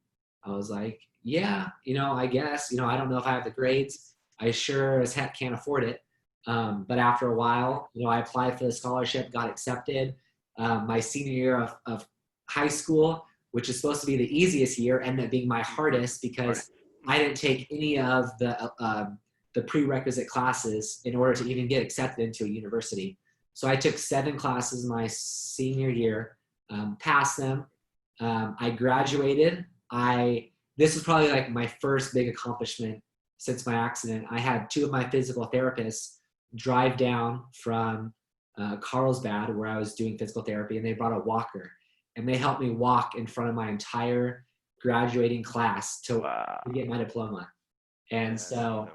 I was like, yeah, I guess, I don't know if I have the grades. I sure as heck can't afford it. But after a while, I applied for the scholarship, got accepted. My senior year of high school, which is supposed to be the easiest year, ended up being my hardest because I didn't take any of the prerequisite classes in order to even get accepted into a university. So I took 7 classes my senior year, passed them. I graduated. This was probably like my first big accomplishment since my accident. I had 2 of my physical therapists drive down from Carlsbad, where I was doing physical therapy, and they brought a walker. And they helped me walk in front of my entire graduating class to get my diploma. And so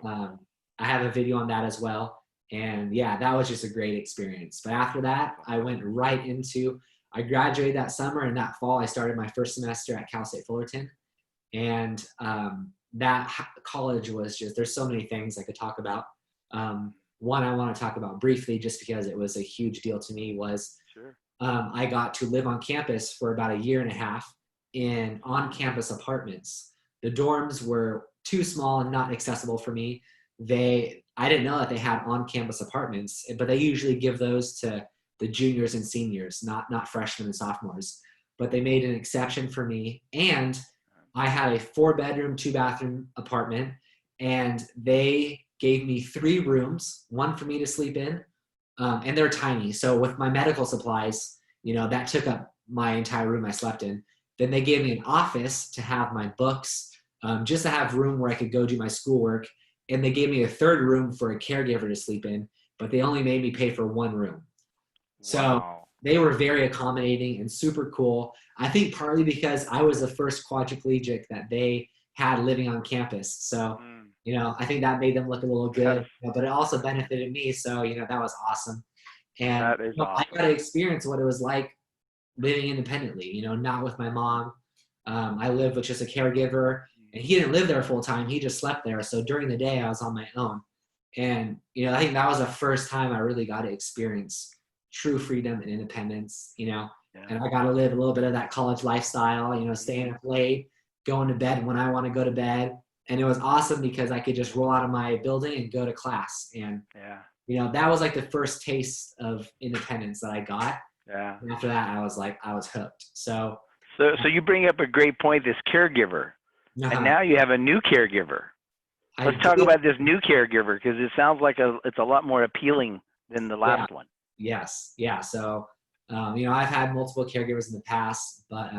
I have a video on that as well. And yeah, that was just a great experience. But after that, I went right I graduated that summer, and that fall I started my first semester at Cal State Fullerton. And that college was there's so many things I could talk about. One I want to talk about briefly, just because it was a huge deal to me, was I got to live on campus for about a year and a half in on-campus apartments. The dorms were too small and not accessible for me. I didn't know that they had on-campus apartments, but they usually give those to the juniors and seniors, not freshmen and sophomores. But they made an exception for me, and I had a 4-bedroom, 2-bathroom apartment, and they gave me 3 rooms, 1 for me to sleep in, and they're tiny. So with my medical supplies, that took up my entire room I slept in. Then they gave me an office to have my books, just to have room where I could go do my schoolwork. And they gave me a 3rd room for a caregiver to sleep in, but they only made me pay for 1 room. So they were very accommodating and super cool. I think partly because I was the first quadriplegic that they had living on campus. So, I think that made them look a little good, but it also benefited me. So, that was awesome. And awesome. I got to experience what it was like living independently, not with my mom. I lived with just a caregiver. And he didn't live there full time. He just slept there. So during the day, I was on my own. And, I think that was the first time I really got to experience true freedom and independence, and I got to live a little bit of that college lifestyle, staying up late, going to bed when I want to go to bed. And it was awesome because I could just roll out of my building and go to class. And, that was like the first taste of independence that I got. Yeah. And after that, I was hooked. So you bring up a great point, this caregiver. And now you have a new caregiver. Let's talk about this new caregiver, because it sounds like it's a lot more appealing than the last one. Yes. Yeah. So, I've had multiple caregivers in the past, but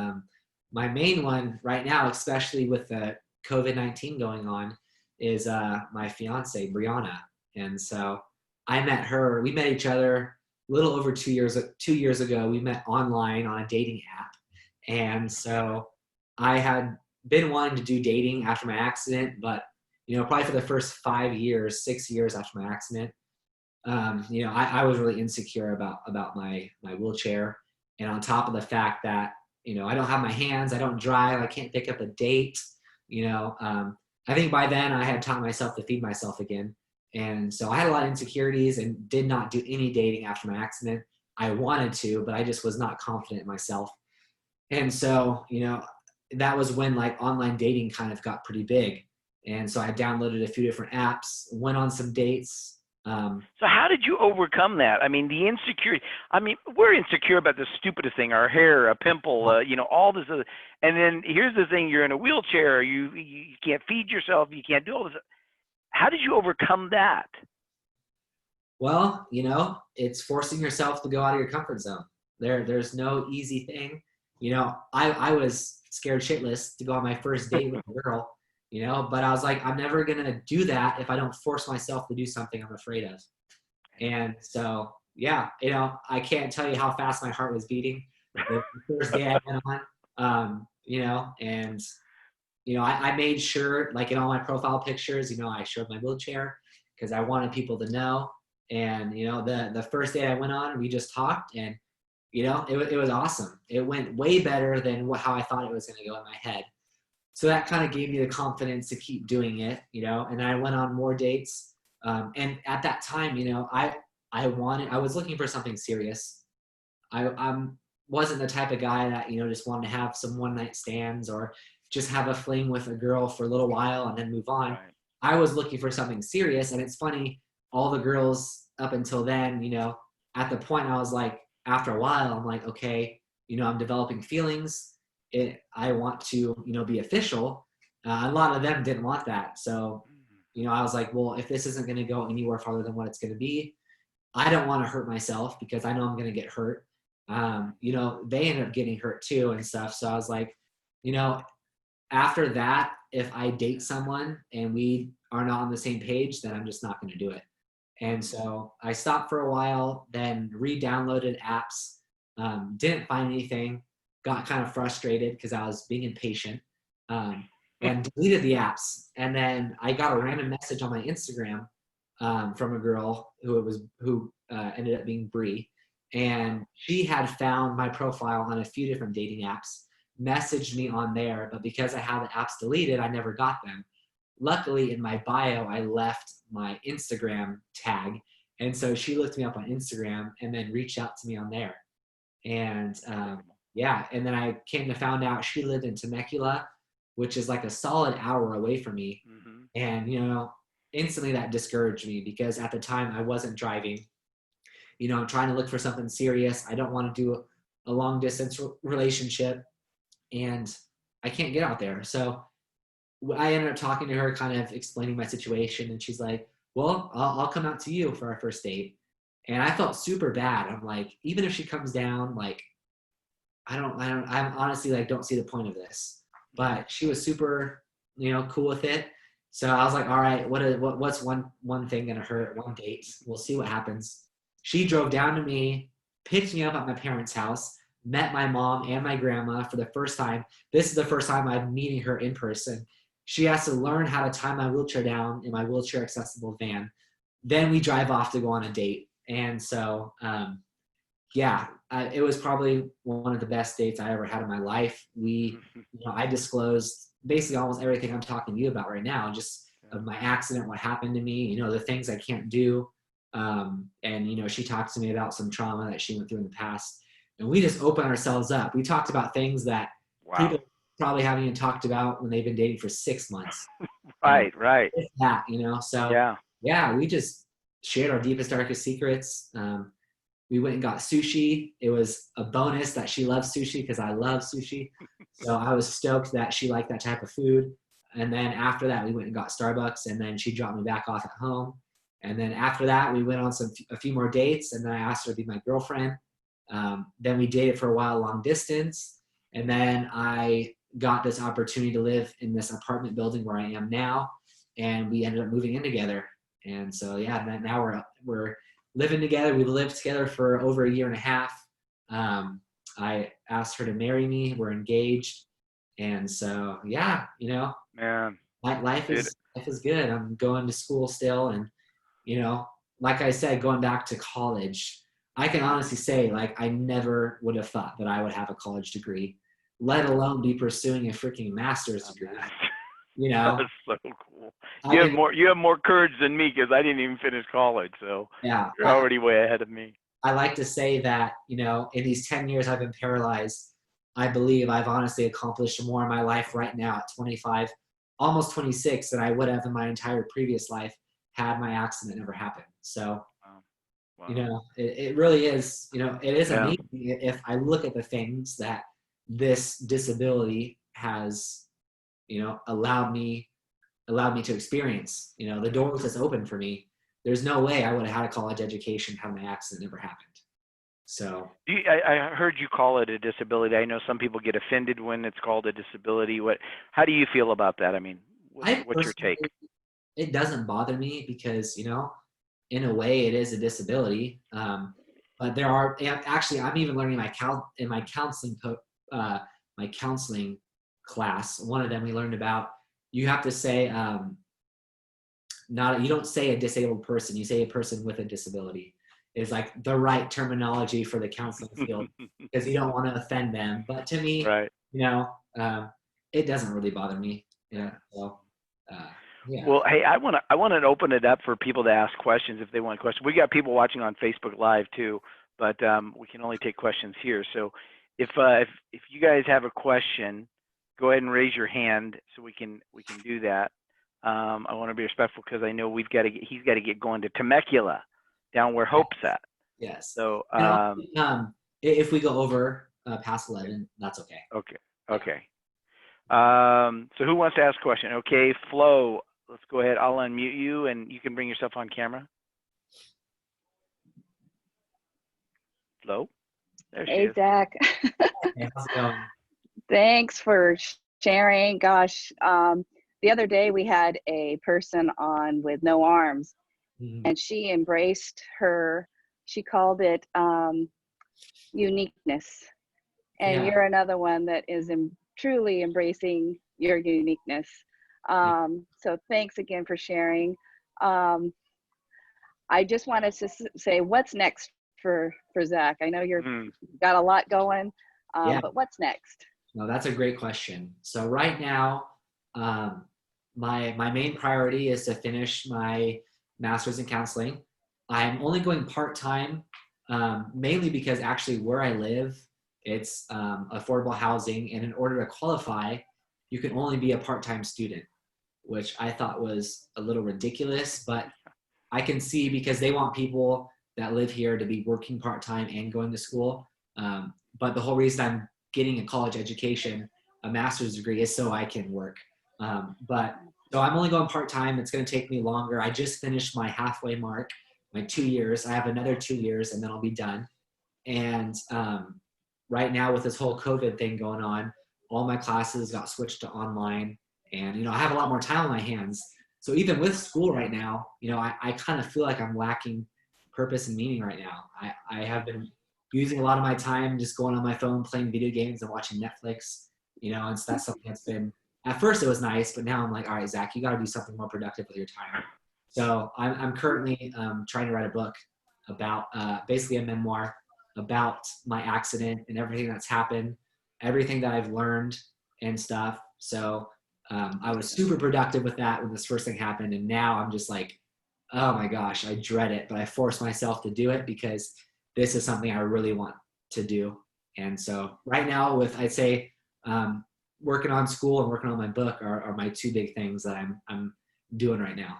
my main one right now, especially with the COVID-19 going on, is my fiance, Brianna. And so we met each other a little over 2 years ago. We met online on a dating app. And so I had been wanting to do dating after my accident, but, probably for the first 6 years after my accident, I was really insecure about my wheelchair. And on top of the fact that, I don't have my hands, I don't drive, I can't pick up a date, I think by then I had taught myself to feed myself again. And so I had a lot of insecurities and did not do any dating after my accident. I wanted to, but I just was not confident in myself. And so, that was when like online dating kind of got pretty big. And so I downloaded a few different apps, went on some dates, So how did you overcome that? I mean, the insecurity. I mean, we're insecure about the stupidest thing: our hair, a pimple, all this other. And then here's the thing: you're in a wheelchair. You can't feed yourself. You can't do all this. How did you overcome that? Well, it's forcing yourself to go out of your comfort zone. There's no easy thing. I was scared shitless to go on my first date with a girl, but I was like, I'm never going to do that if I don't force myself to do something I'm afraid of. And so, yeah, I can't tell you how fast my heart was beating the first day I went on, and, I made sure, like in all my profile pictures, I showed my wheelchair because I wanted people to know. And, the first day I went on, we just talked, and, it was awesome. It went way better than how I thought it was going to go in my head. So that kind of gave me the confidence to keep doing it, and I went on more dates. And at that time, I was looking for something serious. I wasn't the type of guy that, just wanted to have some one night stands or just have a fling with a girl for a little while and then move on. Right. I was looking for something serious. And it's funny, all the girls up until then, at the point I was like, after a while, I'm like, okay, I'm developing feelings. I want to, be official. A lot of them didn't want that. So, I was like, well, if this isn't going to go anywhere farther than what it's going to be, I don't want to hurt myself because I know I'm going to get hurt. They ended up getting hurt too and stuff. So I was like, after that, if I date someone and we are not on the same page, then I'm just not going to do it. And so I stopped for a while, then re-downloaded apps, didn't find anything, got kind of frustrated because I was being impatient, and deleted the apps. And then I got a random message on my Instagram from a girl who ended up being Bree. And she had found my profile on a few different dating apps, messaged me on there, but because I had the apps deleted, I never got them. Luckily, in my bio, I left my Instagram tag. And so she looked me up on Instagram and then reached out to me on there. And and then I came to find out she lived in Temecula, which is like a solid hour away from me. Mm-hmm. And, instantly that discouraged me because at the time I wasn't driving. I'm trying to look for something serious. I don't want to do a long distance relationship and I can't get out there. So I ended up talking to her, kind of explaining my situation, and she's like, well, I'll come out to you for our first date. And I felt super bad. I'm like, even if she comes down, like, I'm honestly like, don't see the point of this. But she was super, cool with it. So I was like, all right, what's one thing gonna hurt? One date. We'll see what happens. She drove down to me, picked me up at my parents' house, met my mom and my grandma for the first time. This is the first time I'm meeting her in person. She has to learn how to tie my wheelchair down in my wheelchair accessible van. Then we drive off to go on a date. And so, it was probably one of the best dates I ever had in my life. I disclosed basically almost everything I'm talking to you about right now, just of my accident, what happened to me, the things I can't do. And she talked to me about some trauma that she went through in the past. And we just opened ourselves up. We talked about things that people probably haven't even talked about when they've been dating for 6 months. Right. That, so we just shared our deepest, darkest secrets. We went and got sushi. It was a bonus that she loves sushi because I love sushi. So I was stoked that she liked that type of food. And then after that, we went and got Starbucks, and then she dropped me back off at home. And then after that, we went on a few more dates, and then I asked her to be my girlfriend. Then we dated for a while, long distance. And then I got this opportunity to live in this apartment building where I am now. And we ended up moving in together. And so, now we're living together. We lived together for over 1.5 years. I asked her to marry me. We're engaged. And so, Man, life is good. I'm going to school still. And, like I said, going back to college, I can honestly say, like, I never would have thought that I would have a college degree, let alone be pursuing a freaking master's degree. That's so cool. You have more courage than me because I didn't even finish college. So you're already way ahead of me. I like to say that, in these 10 years I've been paralyzed, I believe I've honestly accomplished more in my life right now at 25, almost 26, than I would have in my entire previous life had my accident never happened. So, Wow. Wow. you know, it really is, you know, it is Yeah. amazing if I look at the things that this disability has, you know, allowed me to experience. You know, the doors that's open for me. There's no way I would have had a college education had my accident never happened. So I heard you call it a disability. I know some people get offended when it's called a disability. How do you feel about that? I mean, I what's your take? personally, it doesn't bother me because, you know, in a way it is a disability. But there are, actually, I'm even learning in my counseling, my counseling class. One of them we learned about, you have to say, you don't say a disabled person, you say a person with a disability is like the right terminology for the counseling field because you don't want to offend them. But to me, Right. you know, it doesn't really bother me. You know, so uh, yeah. Well, hey, I want to open it up for people to ask questions if they want questions. We got people watching on Facebook Live too, but we can only take questions here. So if you guys have a question, go ahead and raise your hand so we can do that. I want to be respectful because I know he's got to get going to Temecula, down where Hope's at. Yes. So And if we go over past 11, that's okay. okay, okay. So who wants to ask a question? Okay, Flo, let's go ahead. I'll unmute you and you can bring yourself on camera. Flo, there she Hey, is. Zach. Hey, how's it going? Thanks for sharing. Gosh, the other day we had a person on with no arms, and she embraced she called it uniqueness. And Yeah. you're another one that is truly embracing your uniqueness. So thanks again for sharing. Um, I just wanted to say, what's next for Zach? I know you've got a lot going, Yeah. but what's next? No, that's a great question. So right now, my main priority is to finish my master's in counseling. I'm only going part-time, mainly because actually where I live, it's affordable housing, and in order to qualify, you can only be a part-time student, which I thought was a little ridiculous, but I can see because they want people that live here to be working part-time and going to school. But the whole reason I'm getting a college education, a master's degree, is so I can work. So I'm only going part-time. It's going to take me longer. I just finished my halfway mark, my 2 years. I have another 2 years and then I'll be done. And right now with this whole COVID thing going on, all my classes got switched to online, and, you know, I have a lot more time on my hands. So even with school right now, you know, I kind of feel like I'm lacking purpose and meaning right now. I have been using a lot of my time just going on my phone, playing video games and watching Netflix, you know, and so that's something that's been, at first it was nice, but now I'm like, all right, Zach, you got to do something more productive with your time. So I'm currently trying to write a book about basically a memoir about my accident and everything that's happened, everything that I've learned and stuff. So I was super productive with that when this first thing happened. And now I'm just like, oh my gosh, I dread it, but I force myself to do it because this is something I really want to do. And so right now I'd say working on school and working on my book are my two big things that I'm doing right now.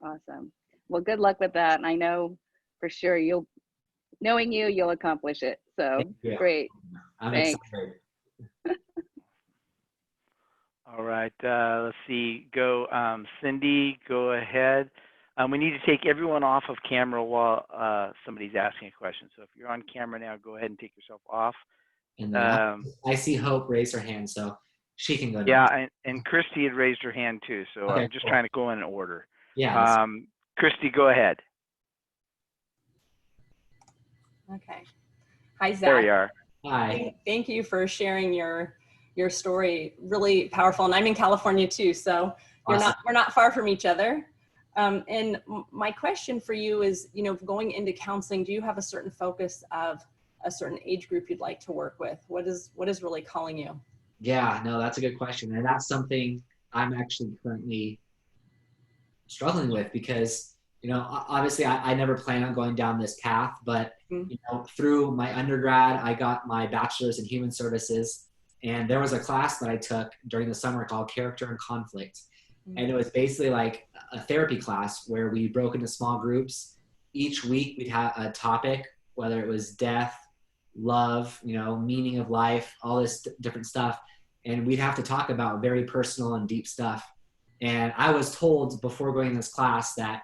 Awesome. Well, good luck with that. And I know for sure knowing you'll accomplish it. So great. I'm Thanks. excited. All right, let's see. Go, Cindy, go ahead. We need to take everyone off of camera while somebody's asking a question. So if you're on camera now, go ahead and take yourself off. And I see Hope raise her hand, so she can go next. Yeah, and Christy had raised her hand too, so okay, I'm just trying to go in order. Yeah. Christy, go ahead. Okay. Hi, Zach. There you are. Hi. Thank you for sharing your story. Really powerful. And I'm in California too, so Awesome. we're not far from each other. And my question for you is, you know, going into counseling, do you have a certain focus of a certain age group you'd like to work with? What is really calling you? Yeah, no, that's a good question. And that's something I'm actually currently struggling with because, you know, obviously I never planned on going down this path, but, you know, through my undergrad, I got my bachelor's in human services. And there was a class that I took during the summer called Character and Conflict. And it was basically like a therapy class where we broke into small groups. Each week we'd have a topic, whether it was death, love, meaning of life, all this different stuff. And we'd have to talk about very personal and deep stuff. And I was told before going to this class that,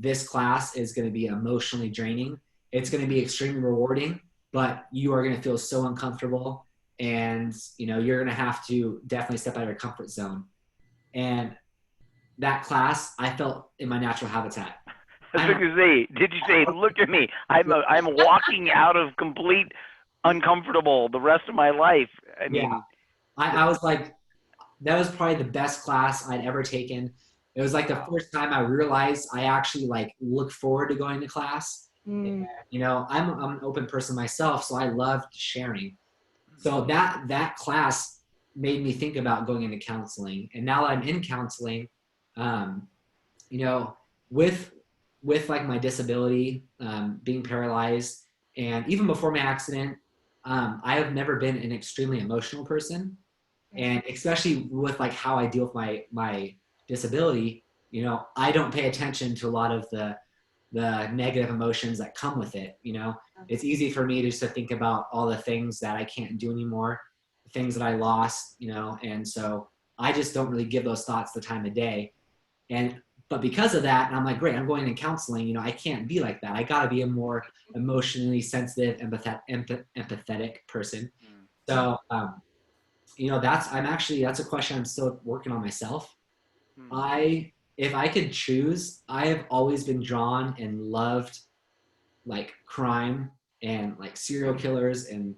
this class is going to be emotionally draining. It's going to be extremely rewarding, but you are going to feel so uncomfortable, and, you're going to have to definitely step out of your comfort zone. And that class, I felt in my natural habitat. I was going to say, did you say, look at me, I'm walking out of complete uncomfortable the rest of my life? I mean, yeah. I was like, that was probably the best class I'd ever taken. It was like the first time I realized I actually look forward to going to class. And, I'm an open person myself, so I loved sharing. So that class made me think about going into counseling. And now that I'm in counseling, with my disability, being paralyzed, and even before my accident, I have never been an extremely emotional person. And especially with how I deal with my disability, I don't pay attention to a lot of the negative emotions that come with it. It's easy for me just to think about all the things that I can't do anymore, the things that I lost, and so I just don't really give those thoughts the time of day. But because of that, and I'm like, great, I'm going in counseling, I can't be like that. I got to be a more emotionally sensitive, empathetic person. So, that's a question I'm still working on myself. If I could choose, I have always been drawn and loved crime and serial killers and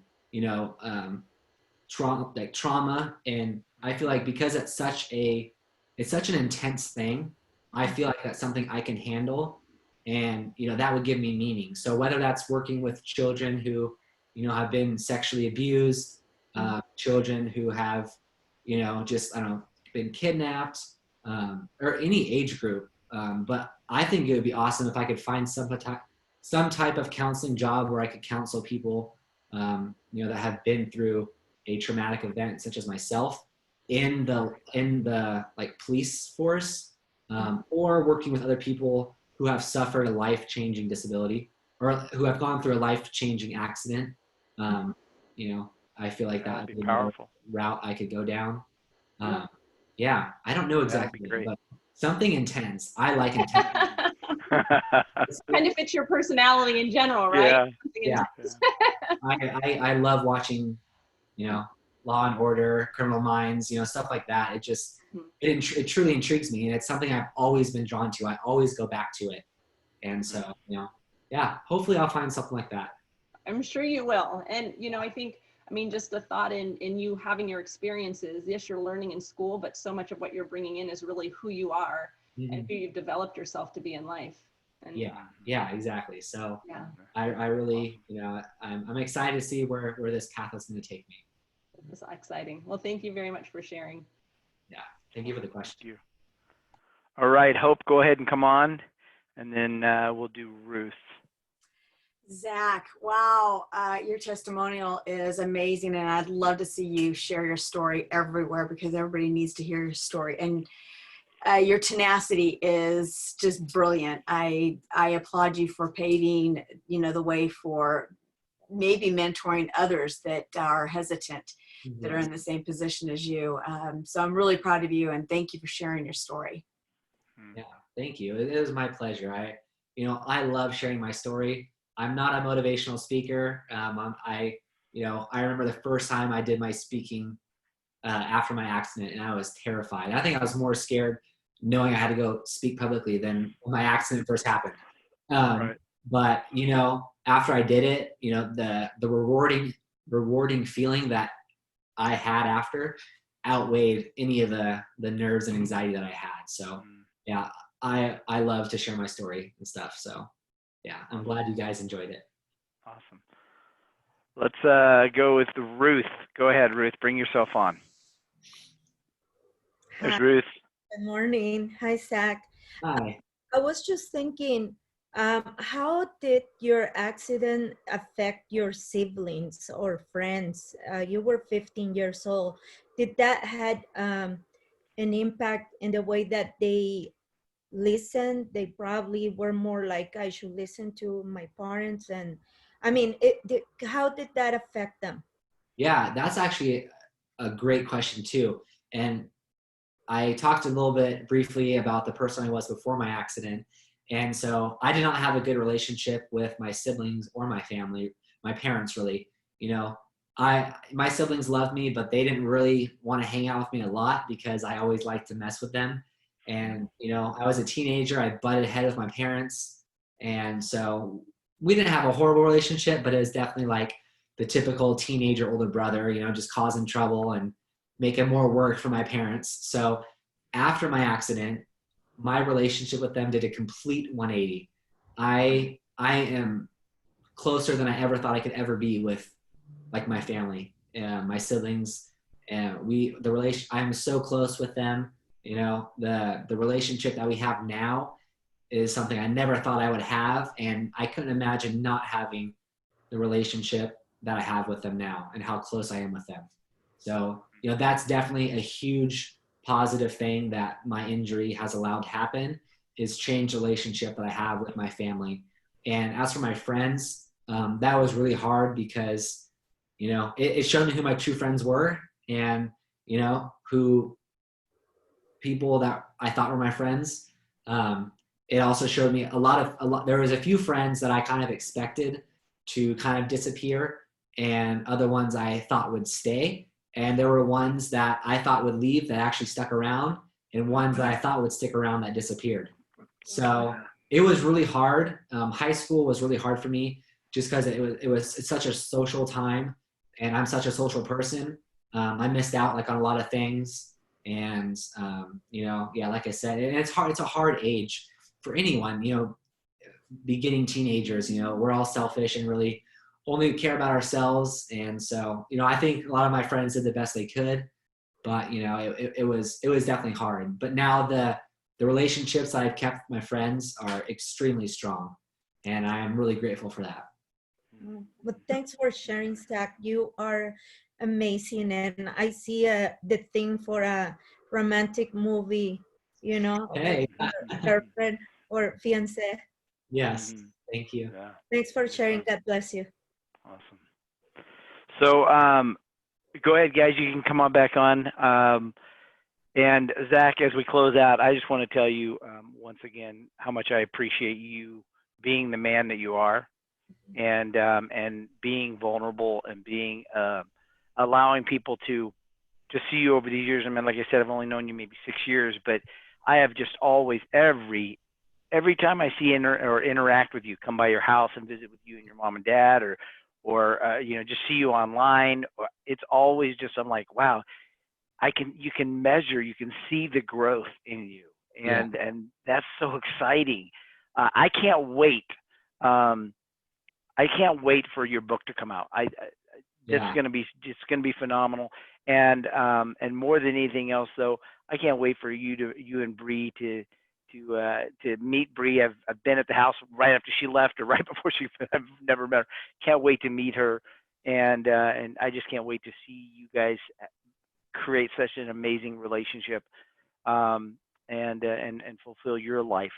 trauma. And I feel like because it's such an intense thing, I feel like that's something I can handle, and that would give me meaning. So whether that's working with children who have been sexually abused, children who have been kidnapped, or any age group, but I think it would be awesome if I could find some type of counseling job where I could counsel people that have been through a traumatic event such as myself in the police force, or working with other people who have suffered a life-changing disability or who have gone through a life-changing accident. I feel like that would be powerful route I could go down. Yeah, I don't know exactly, but something intense. I like intense. Kind of fits your personality in general, right? Yeah. I love watching, Law and Order, Criminal Minds, stuff like that. It truly intrigues me, and it's something I've always been drawn to. I always go back to it, and so hopefully I'll find something like that. I'm sure you will. And I think, just the thought in you having your experiences. Yes, you're learning in school, but so much of what you're bringing in is really who you are and who you've developed yourself to be in life. And yeah, exactly. So I really, I'm excited to see where this path is going to take me. It's exciting. Well, thank you very much for sharing. Yeah, thank you for the question. Thank you. All right, Hope, go ahead and come on, and then we'll do Ruth. Zack, wow, your testimonial is amazing, and I'd love to see you share your story everywhere because everybody needs to hear your story. And your tenacity is just brilliant. I applaud you for paving, the way for maybe mentoring others that are hesitant, that are in the same position as you. So I'm really proud of you, and thank you for sharing your story. Yeah, thank you. It is my pleasure. I love sharing my story. I'm not a motivational speaker. I remember the first time I did my speaking after my accident, and I was terrified. I think I was more scared knowing I had to go speak publicly than when my accident first happened. Right. But after I did it, the rewarding feeling that I had after outweighed any of the nerves and anxiety that I had. So yeah, I love to share my story and stuff. So yeah, I'm glad you guys enjoyed it. Awesome. Let's go with Ruth. Go ahead, Ruth. Bring yourself on. There's Ruth. Good morning. Hi, Zack. Hi. I was just thinking, how did your accident affect your siblings or friends? You were 15 years old. Did that had an impact in the way that they listen. They probably were more like, I should listen to my parents. And I mean, how did that affect them? Yeah, that's actually a great question too. And I talked a little bit briefly about the person I was before my accident. And so I did not have a good relationship with my siblings or my family, my parents really. You know, my siblings loved me, but they didn't really want to hang out with me a lot because I always liked to mess with them. And, you know, I was a teenager, I butted heads with my parents. And so we didn't have a horrible relationship, but it was definitely like the typical teenager older brother, you know, just causing trouble and making more work for my parents. So after my accident, my relationship with them did a complete 180. I am closer than I ever thought I could ever be with like my family, my siblings, and I'm so close with them. You know, the relationship that we have now is something I never thought I would have, and I couldn't imagine not having the relationship that I have with them now and how close I am with them. So, you know, that's definitely a huge positive thing that my injury has allowed to happen, is change the relationship that I have with my family. And as for my friends, that was really hard because, you know, it showed me who my true friends were, and, you know, who people that I thought were my friends. It also showed me there was a few friends that I kind of expected to kind of disappear, and other ones I thought would stay. And there were ones that I thought would leave that actually stuck around, and ones that I thought would stick around that disappeared. So it was really hard. High school was really hard for me just because it's such a social time, and I'm such a social person. I missed out like on a lot of things, and you know, yeah, like I said, and it's hard. It's a hard age for anyone, you know, beginning teenagers. You know, we're all selfish and really only care about ourselves. And so, you know, I think a lot of my friends did the best they could, but you know, it was definitely hard. But now the relationships that I've kept with my friends are extremely strong, and I am really grateful for that. Well, thanks for sharing, Zach. You are amazing, and I see the thing for a romantic movie. You know, Hey, girlfriend or fiance. yes, thank you. Yeah. Thanks for sharing. God bless you. Awesome. So go ahead, guys. You can come on back on. And Zach, as we close out, I just want to tell you once again how much I appreciate you being the man that you are, and being vulnerable, and being allowing people to see you over these years. I mean, like I said, I've only known you maybe 6 years, but I have just always every time I see or interact with you, come by your house and visit with you and your mom and dad, or you know, just see you online, it's always just, I'm like, wow, you can measure, you can see the growth in you, and that's so exciting. I can't wait. I can't wait for your book to come out. It's going to be phenomenal. And more than anything else, though, I can't wait for you and Bree to meet Bree. I've been at the house right after she left, or right before she. I've never met her. Can't wait to meet her, and I just can't wait to see you guys create such an amazing relationship, and fulfill your life,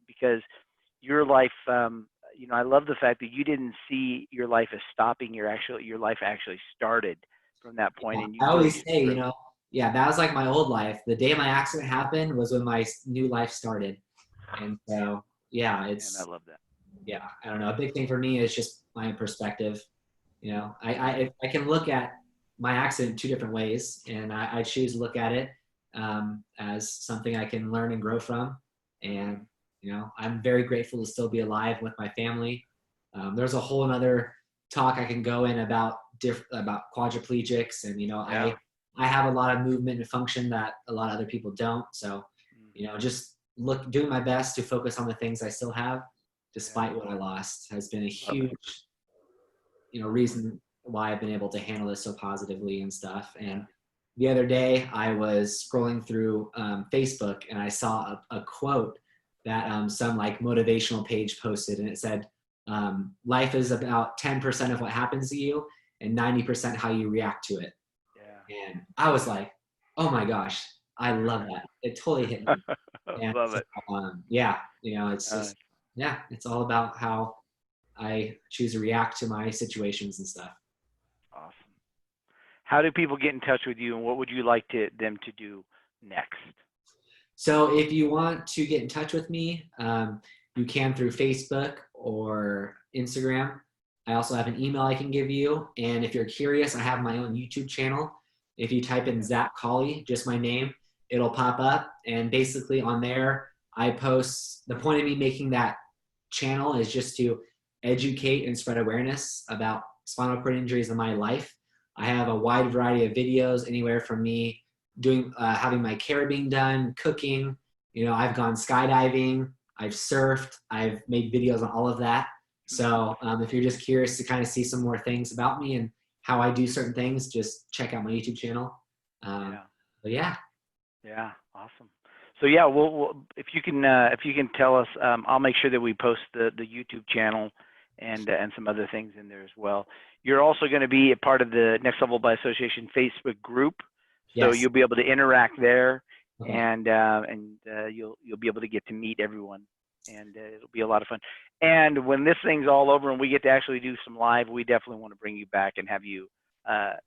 because your life. You know, I love the fact that you didn't see your life as stopping. Your life actually started from that point. And you I always say, you know, that was like my old life. The day my accident happened was when my new life started. And so, yeah, and I love that. Yeah, I don't know. A big thing for me is just my perspective. You know, I can look at my accident two different ways, and I choose to look at it as something I can learn and grow from. And, you know, I'm very grateful to still be alive with my family. There's a whole another talk I can go in about quadriplegics, and, you know, I have a lot of movement and function that a lot of other people don't. So, you know, just doing my best to focus on the things I still have, despite what I lost, has been a huge, you know, reason why I've been able to handle this so positively and stuff. And the other day I was scrolling through Facebook, and I saw a quote that some like motivational page posted, and it said, life is about 10% of what happens to you and 90% how you react to it. And I was like, oh my gosh, I love that. It totally hit me. And Love it. yeah, it's Uh, just, yeah, it's all about how I choose to react to my situations and stuff. Awesome. How do people get in touch with you, and what would you like them to do next? So if you want to get in touch with me, you can through Facebook or Instagram. I also have an email I can give you. And if you're curious, I have my own YouTube channel. If you type in Zack Collie, just my name, it'll pop up. And basically on there, I post, the point of me making that channel is just to educate and spread awareness about spinal cord injuries in my life. I have a wide variety of videos, anywhere from me doing, having my care being done, cooking. I've gone skydiving, I've surfed, I've made videos on all of that. So if you're just curious to kind of see some more things about me and how I do certain things, just check out my YouTube channel. But yeah. Yeah, awesome. So yeah, if you can tell us, I'll make sure that we post the YouTube channel and some other things in there as well. You're also going to be a part of the Next Level by Association Facebook group, so Yes. you'll be able to interact there, Okay. and you'll be able to get to meet everyone, and it'll be a lot of fun. And when this thing's all over and we get to actually do some live, we definitely want to bring you back and have you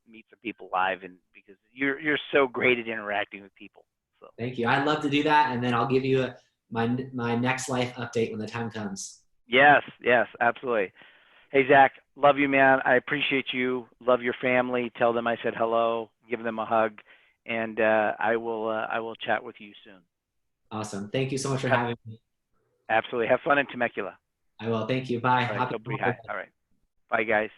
meet some people live, and because you're so great at interacting with people. So. Thank you. I'd love to do that, and then I'll give you my next life update when the time comes. Yes, absolutely. Hey, Zack, love you, man. I appreciate you. Love your family. Tell them I said hello. Give them a hug, and I will chat with you soon. Awesome. Thank you so much for having me. Absolutely. Have fun in Temecula. I will. Thank you. Bye. All right. So be high. All right. Bye, guys.